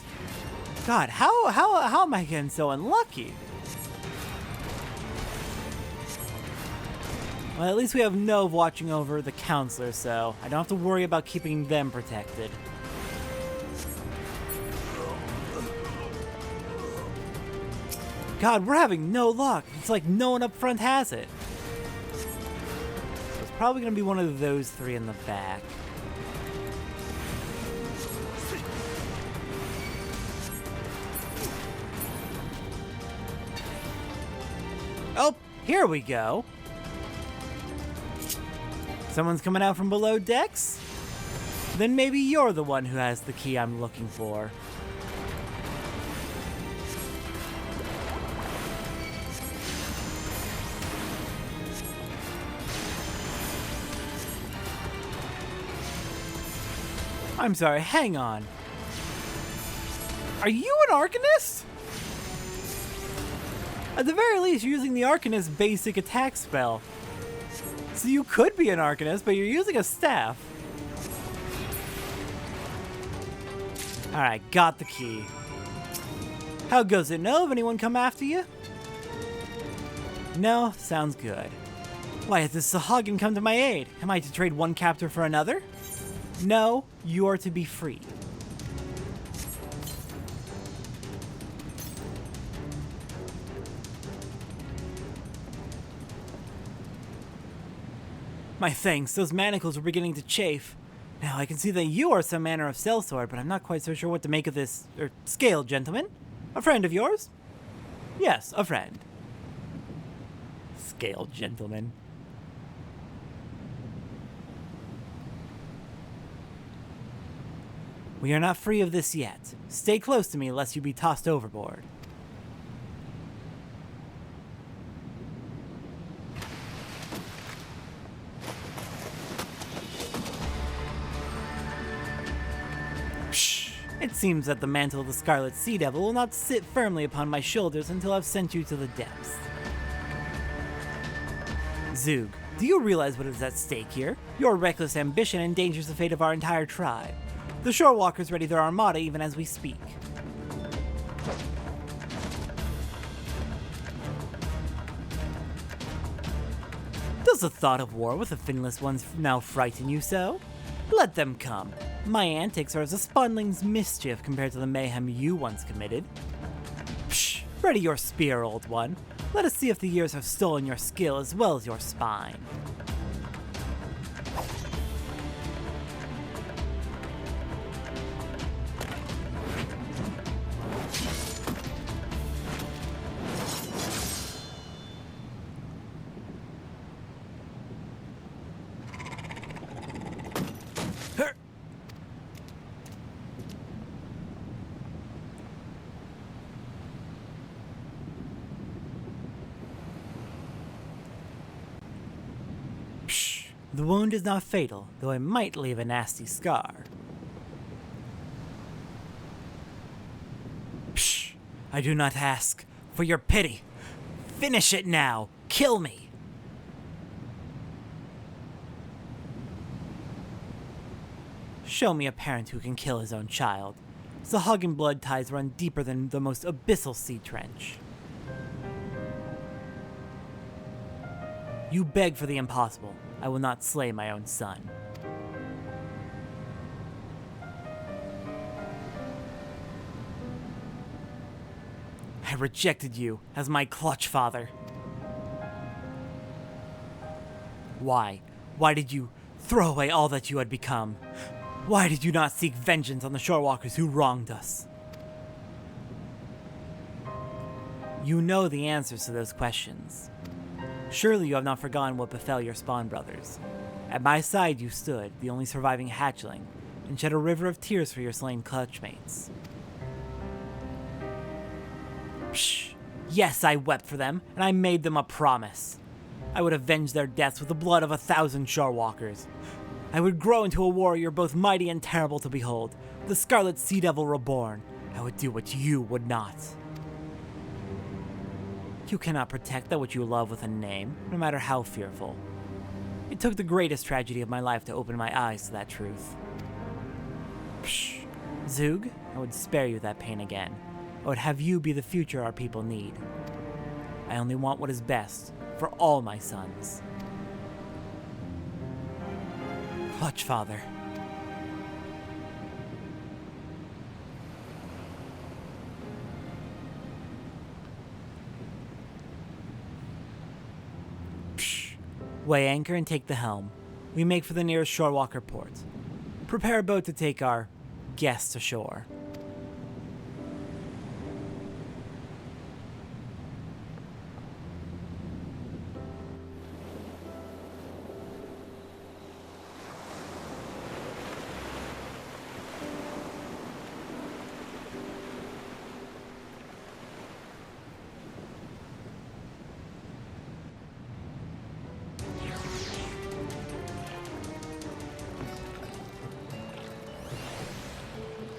God, how am I getting so unlucky? Well, at least we have Novv watching over the counselor, so I don't have to worry about keeping them protected. God, we're having no luck. It's like no one up front has it. So it's probably going to be one of those three in the back. Oh, here we go. Someone's coming out from below decks? Then maybe you're the one who has the key I'm looking for. I'm sorry, hang on. Are you an Arcanist? At the very least, you're using the Arcanist basic attack spell. So you could be an Arcanist, but you're using a staff. Alright, got the key. How goes it, Novv? Anyone come after you? No? Sounds good. Why has this Sahagin come to my aid? Am I to trade one captor for another? No, you are to be free. My thanks, those manacles were beginning to chafe. Now I can see that you are some manner of sellsword, but I'm not quite so sure what to make of this, scale, gentleman. A friend of yours? Yes, a friend. Scale, gentleman. We are not free of this yet. Stay close to me lest you be tossed overboard. It seems that the mantle of the Scarlet Sea Devil will not sit firmly upon my shoulders until I've sent you to the depths. Zoog, do you realize what is at stake here? Your reckless ambition endangers the fate of our entire tribe. The Shorewalkers ready their armada even as we speak. Does the thought of war with the finless ones now frighten you so? Let them come. My antics are as a spawnling's mischief compared to the mayhem you once committed. Psh! Ready your spear, old one. Let us see if the years have stolen your skill as well as your spine. The wound is not fatal, though it might leave a nasty scar. Psh! I do not ask for your pity. Finish it now! Kill me! Show me a parent who can kill his own child. Sahagin blood ties run deeper than the most abyssal sea trench. You beg for the impossible. I will not slay my own son. I rejected you as my Clutchfather. Why? Why did you Throw away all that you had become. Why did you not seek vengeance on the shorewalkers who wronged us? You know the answers to those questions. Surely you have not forgotten what befell your spawn brothers. At my side you stood, the only surviving hatchling, and shed a river of tears for your slain clutchmates. Psh! Yes, I wept for them, and I made them a promise. I would avenge their deaths with the blood of 1,000 shorewalkers. I would grow into a warrior both mighty and terrible to behold, the Scarlet Sea Devil reborn. I would do what you would not. You cannot protect that which you love with a name, no matter how fearful. It took the greatest tragedy of my life to open my eyes to that truth. Psh! Zug, I would spare you that pain again. I would have you be the future our people need. I only want what is best for all my sons. Clutchfather. Weigh anchor and take the helm. We make for the nearest shorewalker port. Prepare a boat to take our guests ashore.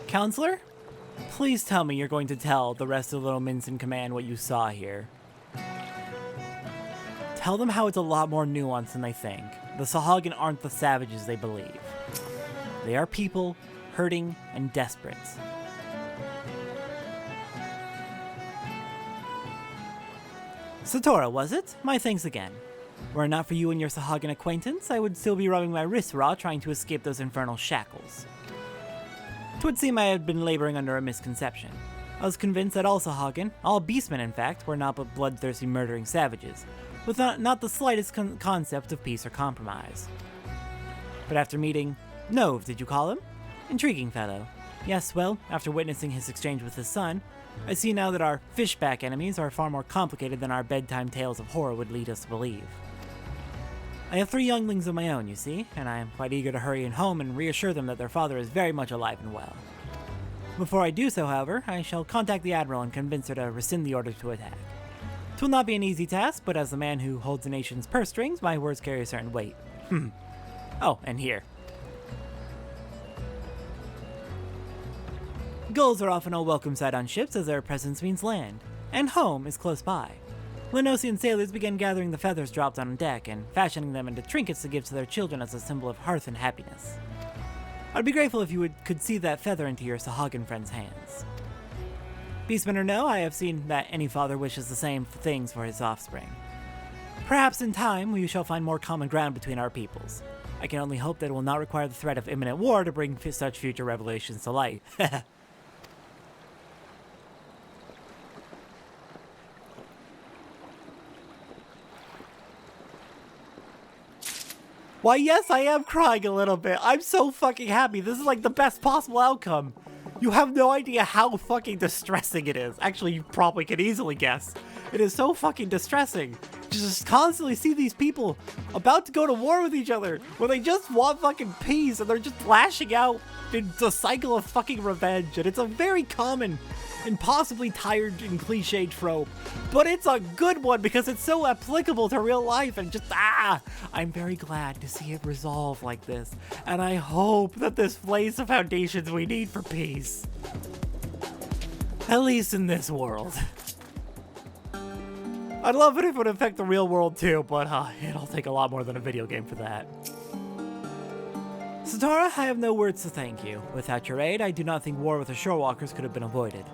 Counselor? Please tell me you're going to tell the rest of the Lominsan command what you saw here. Tell them how it's a lot more nuanced than they think. The Sahagin aren't the savages they believe. They are people, hurting and desperate. Satora, was it? My thanks again. Were it not for you and your Sahagin acquaintance, I would still be rubbing my wrists raw trying to escape those infernal shackles. 'Twould seem I had been laboring under a misconception. I was convinced that all Sahagin, all beastmen in fact, were not but bloodthirsty murdering savages, with not the slightest concept of peace or compromise. But after meeting Novv, did you call him? Intriguing fellow. Yes, well, after witnessing his exchange with his son, I see now that our fishback enemies are far more complicated than our bedtime tales of horror would lead us to believe. I have 3 younglings of my own, you see, and I am quite eager to hurry home and reassure them that their father is very much alive and well. Before I do so, however, I shall contact the Admiral and convince her to rescind the order to attack. 'Twill not be an easy task, but as the man who holds the nation's purse strings, my words carry a certain weight. Oh, and here. Gulls are often a welcome sight on ships as their presence means land, and home is close by. Lenosian sailors began gathering the feathers dropped on deck and fashioning them into trinkets to give to their children as a symbol of hearth and happiness. I'd be grateful if you could see that feather into your Sahagin friend's hands. Beastman or no, I have seen that any father wishes the same things for his offspring. Perhaps in time we shall find more common ground between our peoples. I can only hope that it will not require the threat of imminent war to bring such future revelations to light. Why, yes, I am crying a little bit. I'm so fucking happy. This is like the best possible outcome. You have no idea how fucking distressing it is. Actually, you probably can easily guess. It is so fucking distressing. Just constantly see these people about to go to war with each other when they just want fucking peace and they're just lashing out in the cycle of fucking revenge. And it's a very common and possibly tired and cliched trope, but it's a good one because it's so applicable to real life and just, I'm very glad to see it resolve like this, and I hope that this lays the foundations we need for peace. At least in this world. I'd love it if it would affect the real world too, but it'll take a lot more than a video game for that. Satora, I have no words to thank you. Without your aid, I do not think war with the Shorewalkers could have been avoided.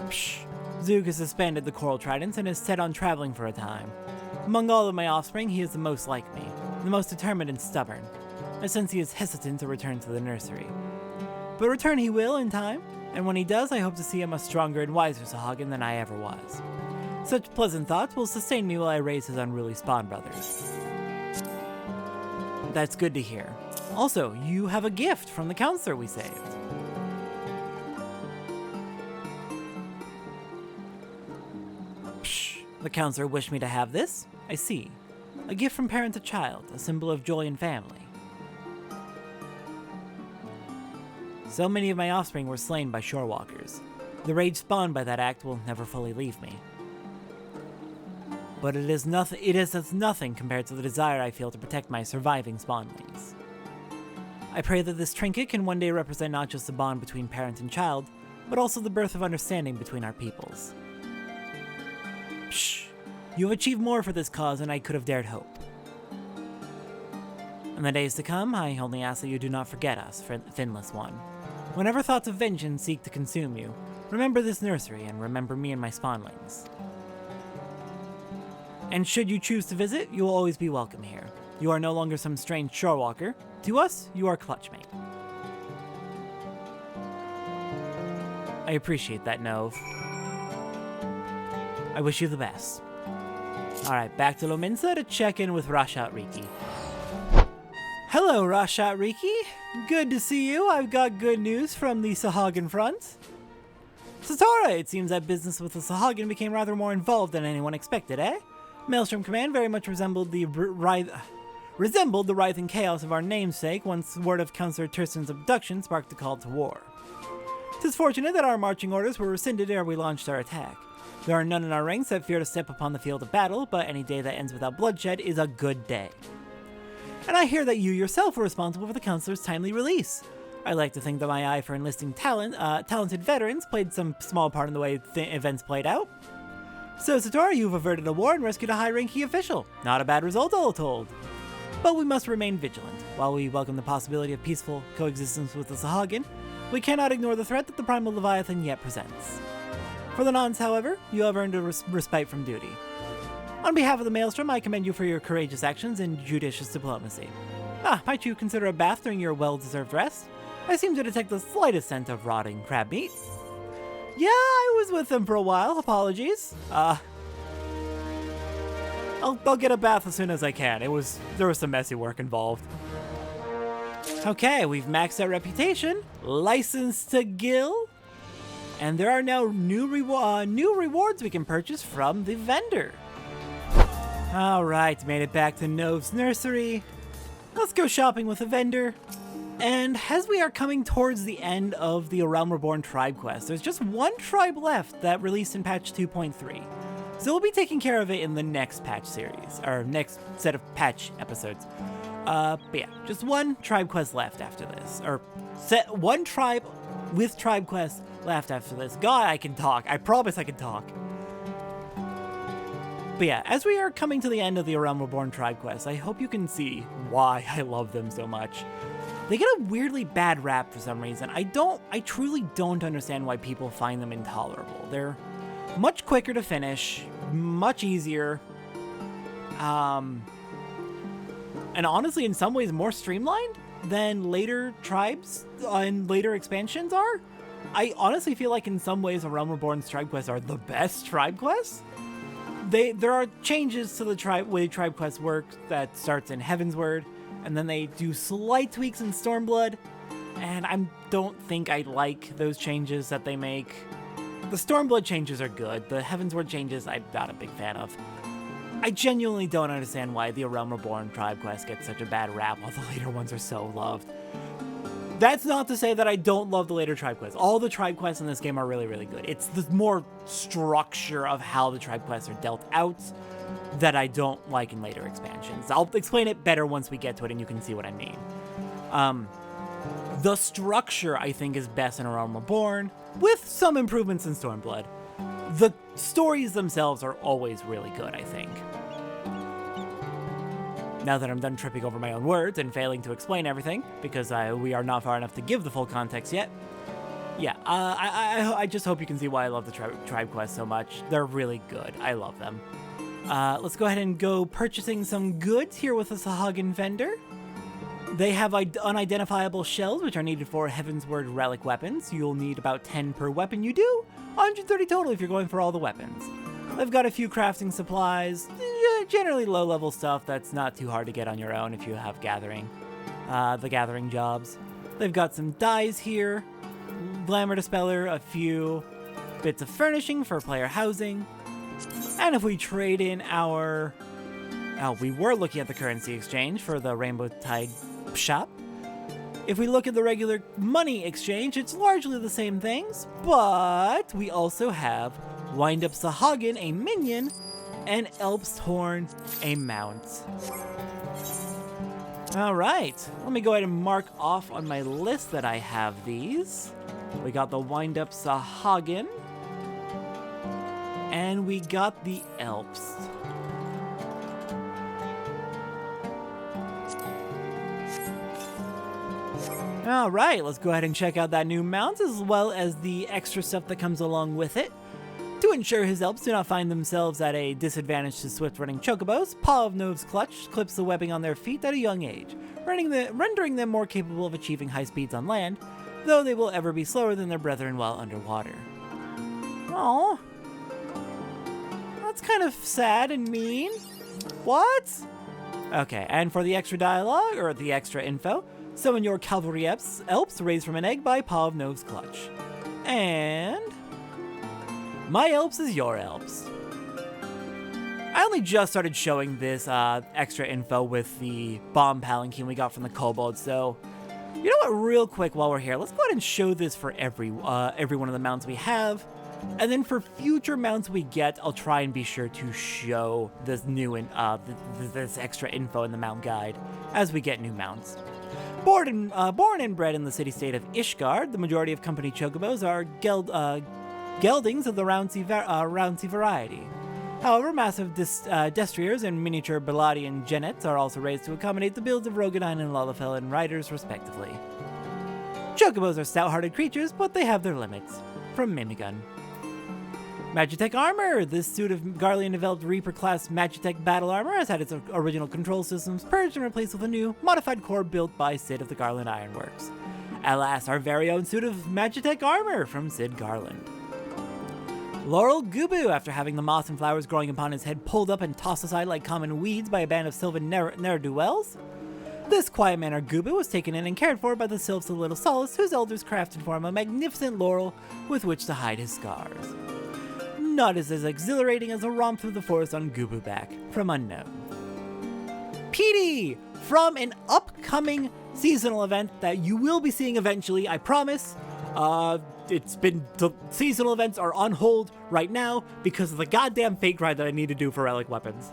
Psh! Zug has suspended the Coral Tridents and is set on traveling for a time. Among all of my offspring, he is the most like me, the most determined and stubborn. I sense he is hesitant to return to the nursery. But return he will in time, and when he does, I hope to see him a stronger and wiser Sahagin than I ever was. Such pleasant thoughts will sustain me while I raise his unruly spawn brothers. That's good to hear. Also, you have a gift from the counselor we saved. Psh, the counselor wished me to have this. I see. A gift from parent to child, a symbol of joy and family. So many of my offspring were slain by shorewalkers. The rage spawned by that act will never fully leave me. But it is as nothing compared to the desire I feel to protect my surviving spawnlings. I pray that this trinket can one day represent not just the bond between parent and child, but also the birth of understanding between our peoples. Psh, you have achieved more for this cause than I could have dared hope. In the days to come, I only ask that you do not forget us, Finless One. Whenever thoughts of vengeance seek to consume you, remember this nursery and remember me and my spawnlings. And should you choose to visit, you will always be welcome here. You are no longer some strange shorewalker. To us, you are Clutchmate. I appreciate that, Novv. I wish you the best. Alright, back to Lominsa to check in with Rashat Riki. Hello, Rashat Riki. Good to see you. I've got good news from the Sahagin front. Satora, it seems that business with the Sahagin became rather more involved than anyone expected, eh? Maelstrom Command very much resembled the writhing chaos of our namesake once word of Councillor Tursten's abduction sparked a call to war. 'Tis fortunate that our marching orders were rescinded ere we launched our attack. There are none in our ranks that fear to step upon the field of battle, but any day that ends without bloodshed is a good day. And I hear that you yourself were responsible for the Councillor's timely release. I like to think that my eye for enlisting talented veterans played some small part in the way events played out. So, Satora, you've averted a war and rescued a high-ranking official. Not a bad result, all told. But we must remain vigilant. While we welcome the possibility of peaceful coexistence with the Sahagin, we cannot ignore the threat that the Primal Leviathan yet presents. For the nonce, however, you have earned a respite from duty. On behalf of the Maelstrom, I commend you for your courageous actions and judicious diplomacy. Might you consider a bath during your well-deserved rest? I seem to detect the slightest scent of rotting crab meat. Yeah, I was with them for a while. Apologies. I'll get a bath as soon as I can. There was some messy work involved. Okay, we've maxed out reputation, licensed to Gil, and there are now new rewards we can purchase from the vendor. All right, made it back to Novv's nursery. Let's go shopping with the vendor. And as we are coming towards the end of the A Realm Reborn tribe quest, there's just one tribe left that released in patch 2.3. So we'll be taking care of it in the next patch series, or next set of patch episodes. But yeah, just one tribe quest left after this. Or one tribe with tribe quest left after this. God, I can talk. I promise I can talk. But yeah, as we are coming to the end of the A Realm Reborn tribe quest, I hope you can see why I love them so much. They get a weirdly bad rap for some reason. I truly don't understand why people find them intolerable. They're much quicker to finish, much easier, and honestly in some ways more streamlined than later tribes and later expansions are. I honestly feel like in some ways A Realm Reborn's tribe quests are the best tribe quests. There are changes to the way tribe quests work that starts in Heavensward, and then they do slight tweaks in Stormblood, and I don't think I like those changes that they make. The Stormblood changes are good, the Heavensward changes I'm not a big fan of. I genuinely don't understand why the A Realm Reborn tribe quest gets such a bad rap while the later ones are so loved. That's not to say that I don't love the later tribe quests. All the tribe quests in this game are really, really good. It's the more structure of how the tribe quests are dealt out that I don't like in later expansions. I'll explain it better once we get to it and you can see what I mean. The structure, I think, is best in A Realm Reborn, with some improvements in Stormblood. The stories themselves are always really good, I think. Now that I'm done tripping over my own words and failing to explain everything, because we are not far enough to give the full context yet, yeah, I just hope you can see why I love the tribe quests so much. They're really good. I love them. Let's go ahead and go purchasing some goods here with the Sahagin vendor. They have unidentifiable shells, which are needed for Heavensward relic weapons. You'll need about 10 per weapon you do, 130 total if you're going for all the weapons. They've got a few crafting supplies, generally low-level stuff that's not too hard to get on your own if you have the gathering jobs. They've got some dyes here, glamour dispeller, a few bits of furnishing for player housing, and if we trade in our... we were looking at the currency exchange for the Rainbow Tide shop. If we look at the regular money exchange, it's largely the same things, but we also have Wind-Up Sahagin, a minion, and Elf's Horn, a mount. Alright, let me go ahead and mark off on my list that I have these. We got the Wind-Up Sahagin, and we got the Elves. Alright, let's go ahead and check out that new mount as well as the extra stuff that comes along with it. To ensure his Elves do not find themselves at a disadvantage to swift-running chocobos, Paw of Novv's Clutch clips the webbing on their feet at a young age, rendering them more capable of achieving high speeds on land, though they will ever be slower than their brethren while underwater. Aww. That's kind of sad and mean. What? Okay, and for the extra dialogue, or the extra info, summon your Cavalry Elves raised from an egg by Paw of Novv's Clutch. And... my Elves is your Elves. I only just started showing this extra info with the bomb palanquin we got from the kobold, so you know what, real quick while we're here, let's go ahead and show this for every one of the mounts we have, and then for future mounts we get, I'll try and be sure to show this new this extra info in the mount guide as we get new mounts. Born and bred in the city-state of Ishgard, the majority of company chocobos are geldings of the rouncy variety. However, massive destriers and miniature Beladian genets are also raised to accommodate the builds of Rogadine and Lalafell riders, respectively. Chocobos are stout-hearted creatures, but they have their limits. From Mimigun. Magitech Armor! This suit of Garlean-developed Reaper-class Magitech battle armor has had its original control systems purged and replaced with a new, modified core built by Sid of the Garland Ironworks. Alas, our very own suit of Magitech Armor from Sid Garland. Laurel Gubu, after having the moss and flowers growing upon his head pulled up and tossed aside like common weeds by a band of Sylvan ne'er-do-wells. This quiet mannered Gubu was taken in and cared for by the Sylphs of Little Solace, whose elders crafted for him a magnificent laurel with which to hide his scars. Not as exhilarating as a romp through the forest on Gubu back, from Unknown. Petey! From an upcoming seasonal event that you will be seeing eventually, I promise. The seasonal events are on hold right now because of the goddamn fake ride that I need to do for relic weapons.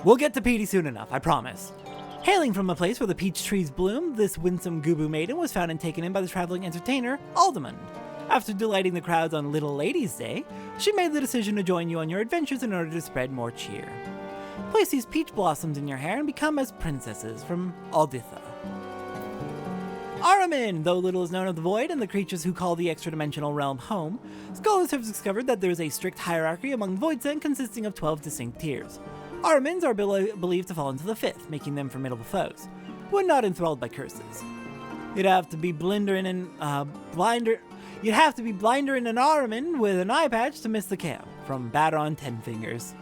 We'll get to Petey soon enough, I promise. Hailing from a place where the peach trees bloom, this winsome Gubu maiden was found and taken in by the traveling entertainer, Aldemund. After delighting the crowds on Little Ladies' Day, she made the decision to join you on your adventures in order to spread more cheer. Place these peach blossoms in your hair and become as princesses from Alditha. Aramin! Though little is known of the Void and the creatures who call the extra-dimensional realm home, scholars have discovered that there is a strict hierarchy among Voidsent consisting of 12 distinct tiers. Aramins are believed to fall into the 5th, making them formidable foes, when not enthralled by curses. You'd have to be blinder in an Aramin with an eye patch to miss the camp, from Baron Tenfingers.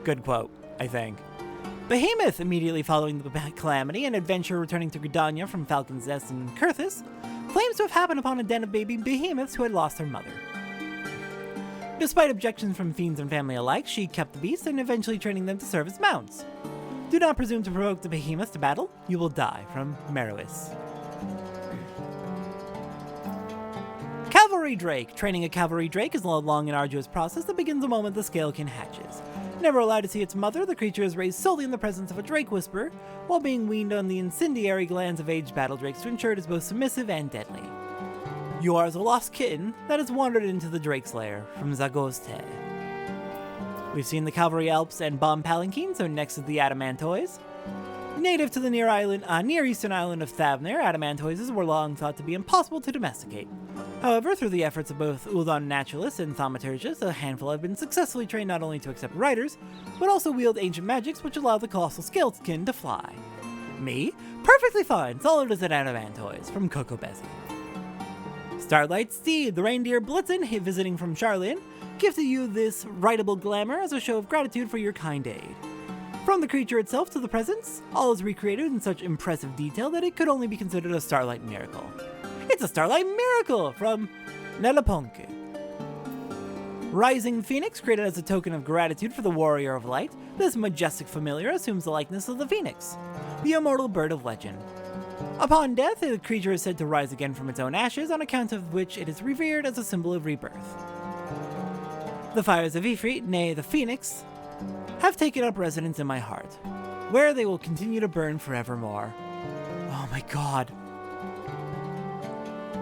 Good quote, I think. Behemoth, immediately following the calamity, an adventurer returning to Gridania from Falcon's Nest in Kurthus, claims to have happened upon a den of baby behemoths who had lost their mother. Despite objections from fiends and family alike, she kept the beasts and eventually training them to serve as mounts. Do not presume to provoke the behemoths to battle, you will die, from Merois. Cavalry Drake. Training a Cavalry Drake is a long and arduous process that begins the moment the Scalekin hatches. Never allowed to see its mother, the creature is raised solely in the presence of a Drake Whisperer, while being weaned on the incendiary glands of aged battle drakes to ensure it is both submissive and deadly. You are as a lost kitten that has wandered into the Drake's lair, from Zagoste. We've seen the Cavalry Alps and Bomb Palanquin, so next is the Adamantoys. Native to the Near Eastern island of Thavnir, Adamantoises were long thought to be impossible to domesticate. However, through the efforts of both Uldan naturalists and thaumaturgists, a handful have been successfully trained not only to accept riders, but also wield ancient magics which allow the colossal skeleton to fly. Me? Perfectly fine, solid as an Adamantoise, from Coco Bessie. Starlight Steed, the reindeer Blitzen, visiting from Charlene, gifted you this rideable glamour as a show of gratitude for your kind aid. From the creature itself to the presents, all is recreated in such impressive detail that it could only be considered a Starlight miracle. It's a Starlight miracle from Nelaponke. Rising Phoenix, created as a token of gratitude for the Warrior of Light, this majestic familiar assumes the likeness of the Phoenix, the immortal bird of legend. Upon death, the creature is said to rise again from its own ashes, on account of which it is revered as a symbol of rebirth. The fires of Ifrit, nay the Phoenix, have taken up residence in my heart, where they will continue to burn forevermore. Oh my god.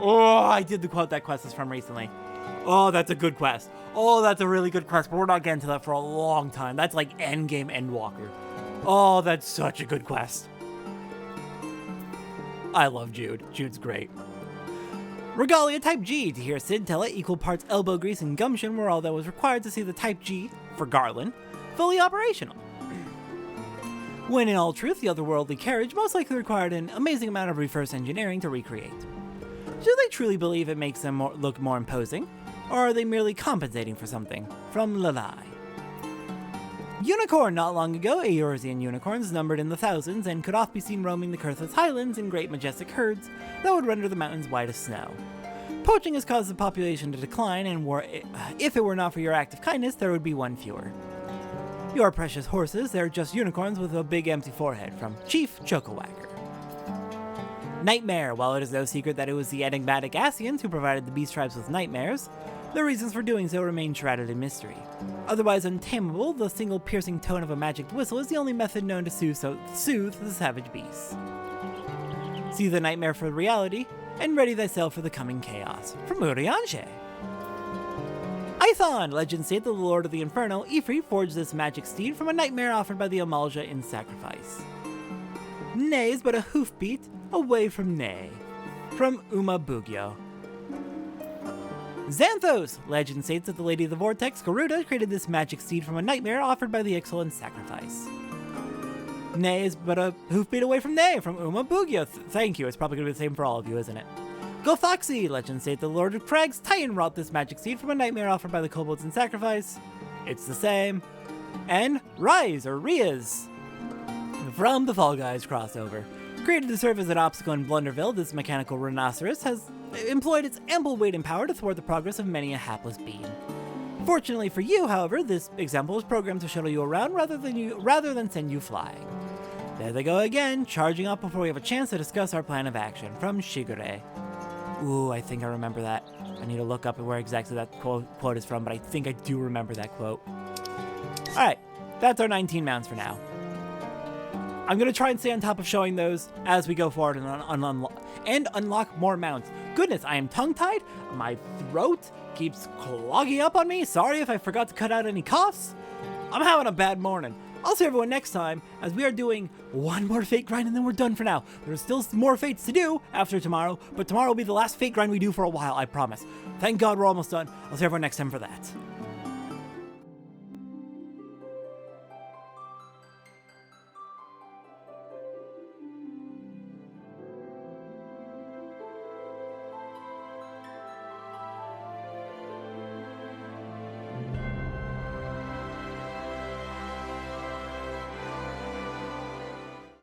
Oh, I did the quote that quest is from recently. Oh, that's a good quest. Oh, that's a really good quest, but we're not getting to that for a long time. That's like endgame Endwalker. Oh, that's such a good quest. I love Jude. Jude's great. Regalia Type G. To hear Sid tell it, equal parts elbow grease and gumption were all that was required to see the Type G, for Garland, fully operational. When in all truth, the otherworldly carriage most likely required an amazing amount of reverse engineering to recreate. Do they truly believe it makes them look more imposing? Or are they merely compensating for something? From Lalai. Unicorn. Not long ago, Eorzean unicorns numbered in the thousands and could oft be seen roaming the Kurthus Highlands in great majestic herds that would render the mountains white as snow. Poaching has caused the population to decline, and if it were not for your act of kindness, there would be one fewer. Your precious horses, they're just unicorns with a big empty forehead. From Chief Chocowacker. Nightmare. While it is no secret that it was the enigmatic Asians who provided the beast tribes with nightmares, the reasons for doing so remain shrouded in mystery. Otherwise untamable, the single piercing tone of a magic whistle is the only method known to soothe the savage beasts. See the nightmare for reality, and ready thyself for the coming chaos. From Urianshe. Ithon. Legends state that the Lord of the Inferno, Ifrit, forged this magic steed from a nightmare offered by the Amalja in sacrifice. Nay is but a hoofbeat away from Nay. From Uma Bugyo. Xanthos. Legend states that the Lady of the Vortex, Garuda, created this magic steed from a nightmare offered by the Ixal in sacrifice. Nay is but a hoofbeat away from Nay. From Uma Bugyo. Thank you. It's probably going to be the same for all of you, isn't it? Gothoxy. Legend states the Lord of Craig's Titan wrought this magic seed from a nightmare offered by the kobolds in sacrifice. It's the same. And Rise, or Riaz, from the Fall Guys crossover. Created to serve as an obstacle in Blunderville, this mechanical rhinoceros has employed its ample weight and power to thwart the progress of many a hapless being. Fortunately for you, however, this example is programmed to shuttle you around rather than send you flying. There they go again, charging up before we have a chance to discuss our plan of action. From Shigure. Ooh, I think I remember that. I need to look up where exactly that quote is from, but I think I do remember that quote. Alright, that's our 19 mounts for now. I'm going to try and stay on top of showing those as we go forward and unlock more mounts. Goodness, I am tongue-tied. My throat keeps clogging up on me. Sorry if I forgot to cut out any coughs. I'm having a bad morning. I'll see everyone next time, as we are doing one more fate grind and then we're done for now. There's still more fates to do after tomorrow, but tomorrow will be the last fate grind we do for a while, I promise. Thank God we're almost done. I'll see everyone next time for that.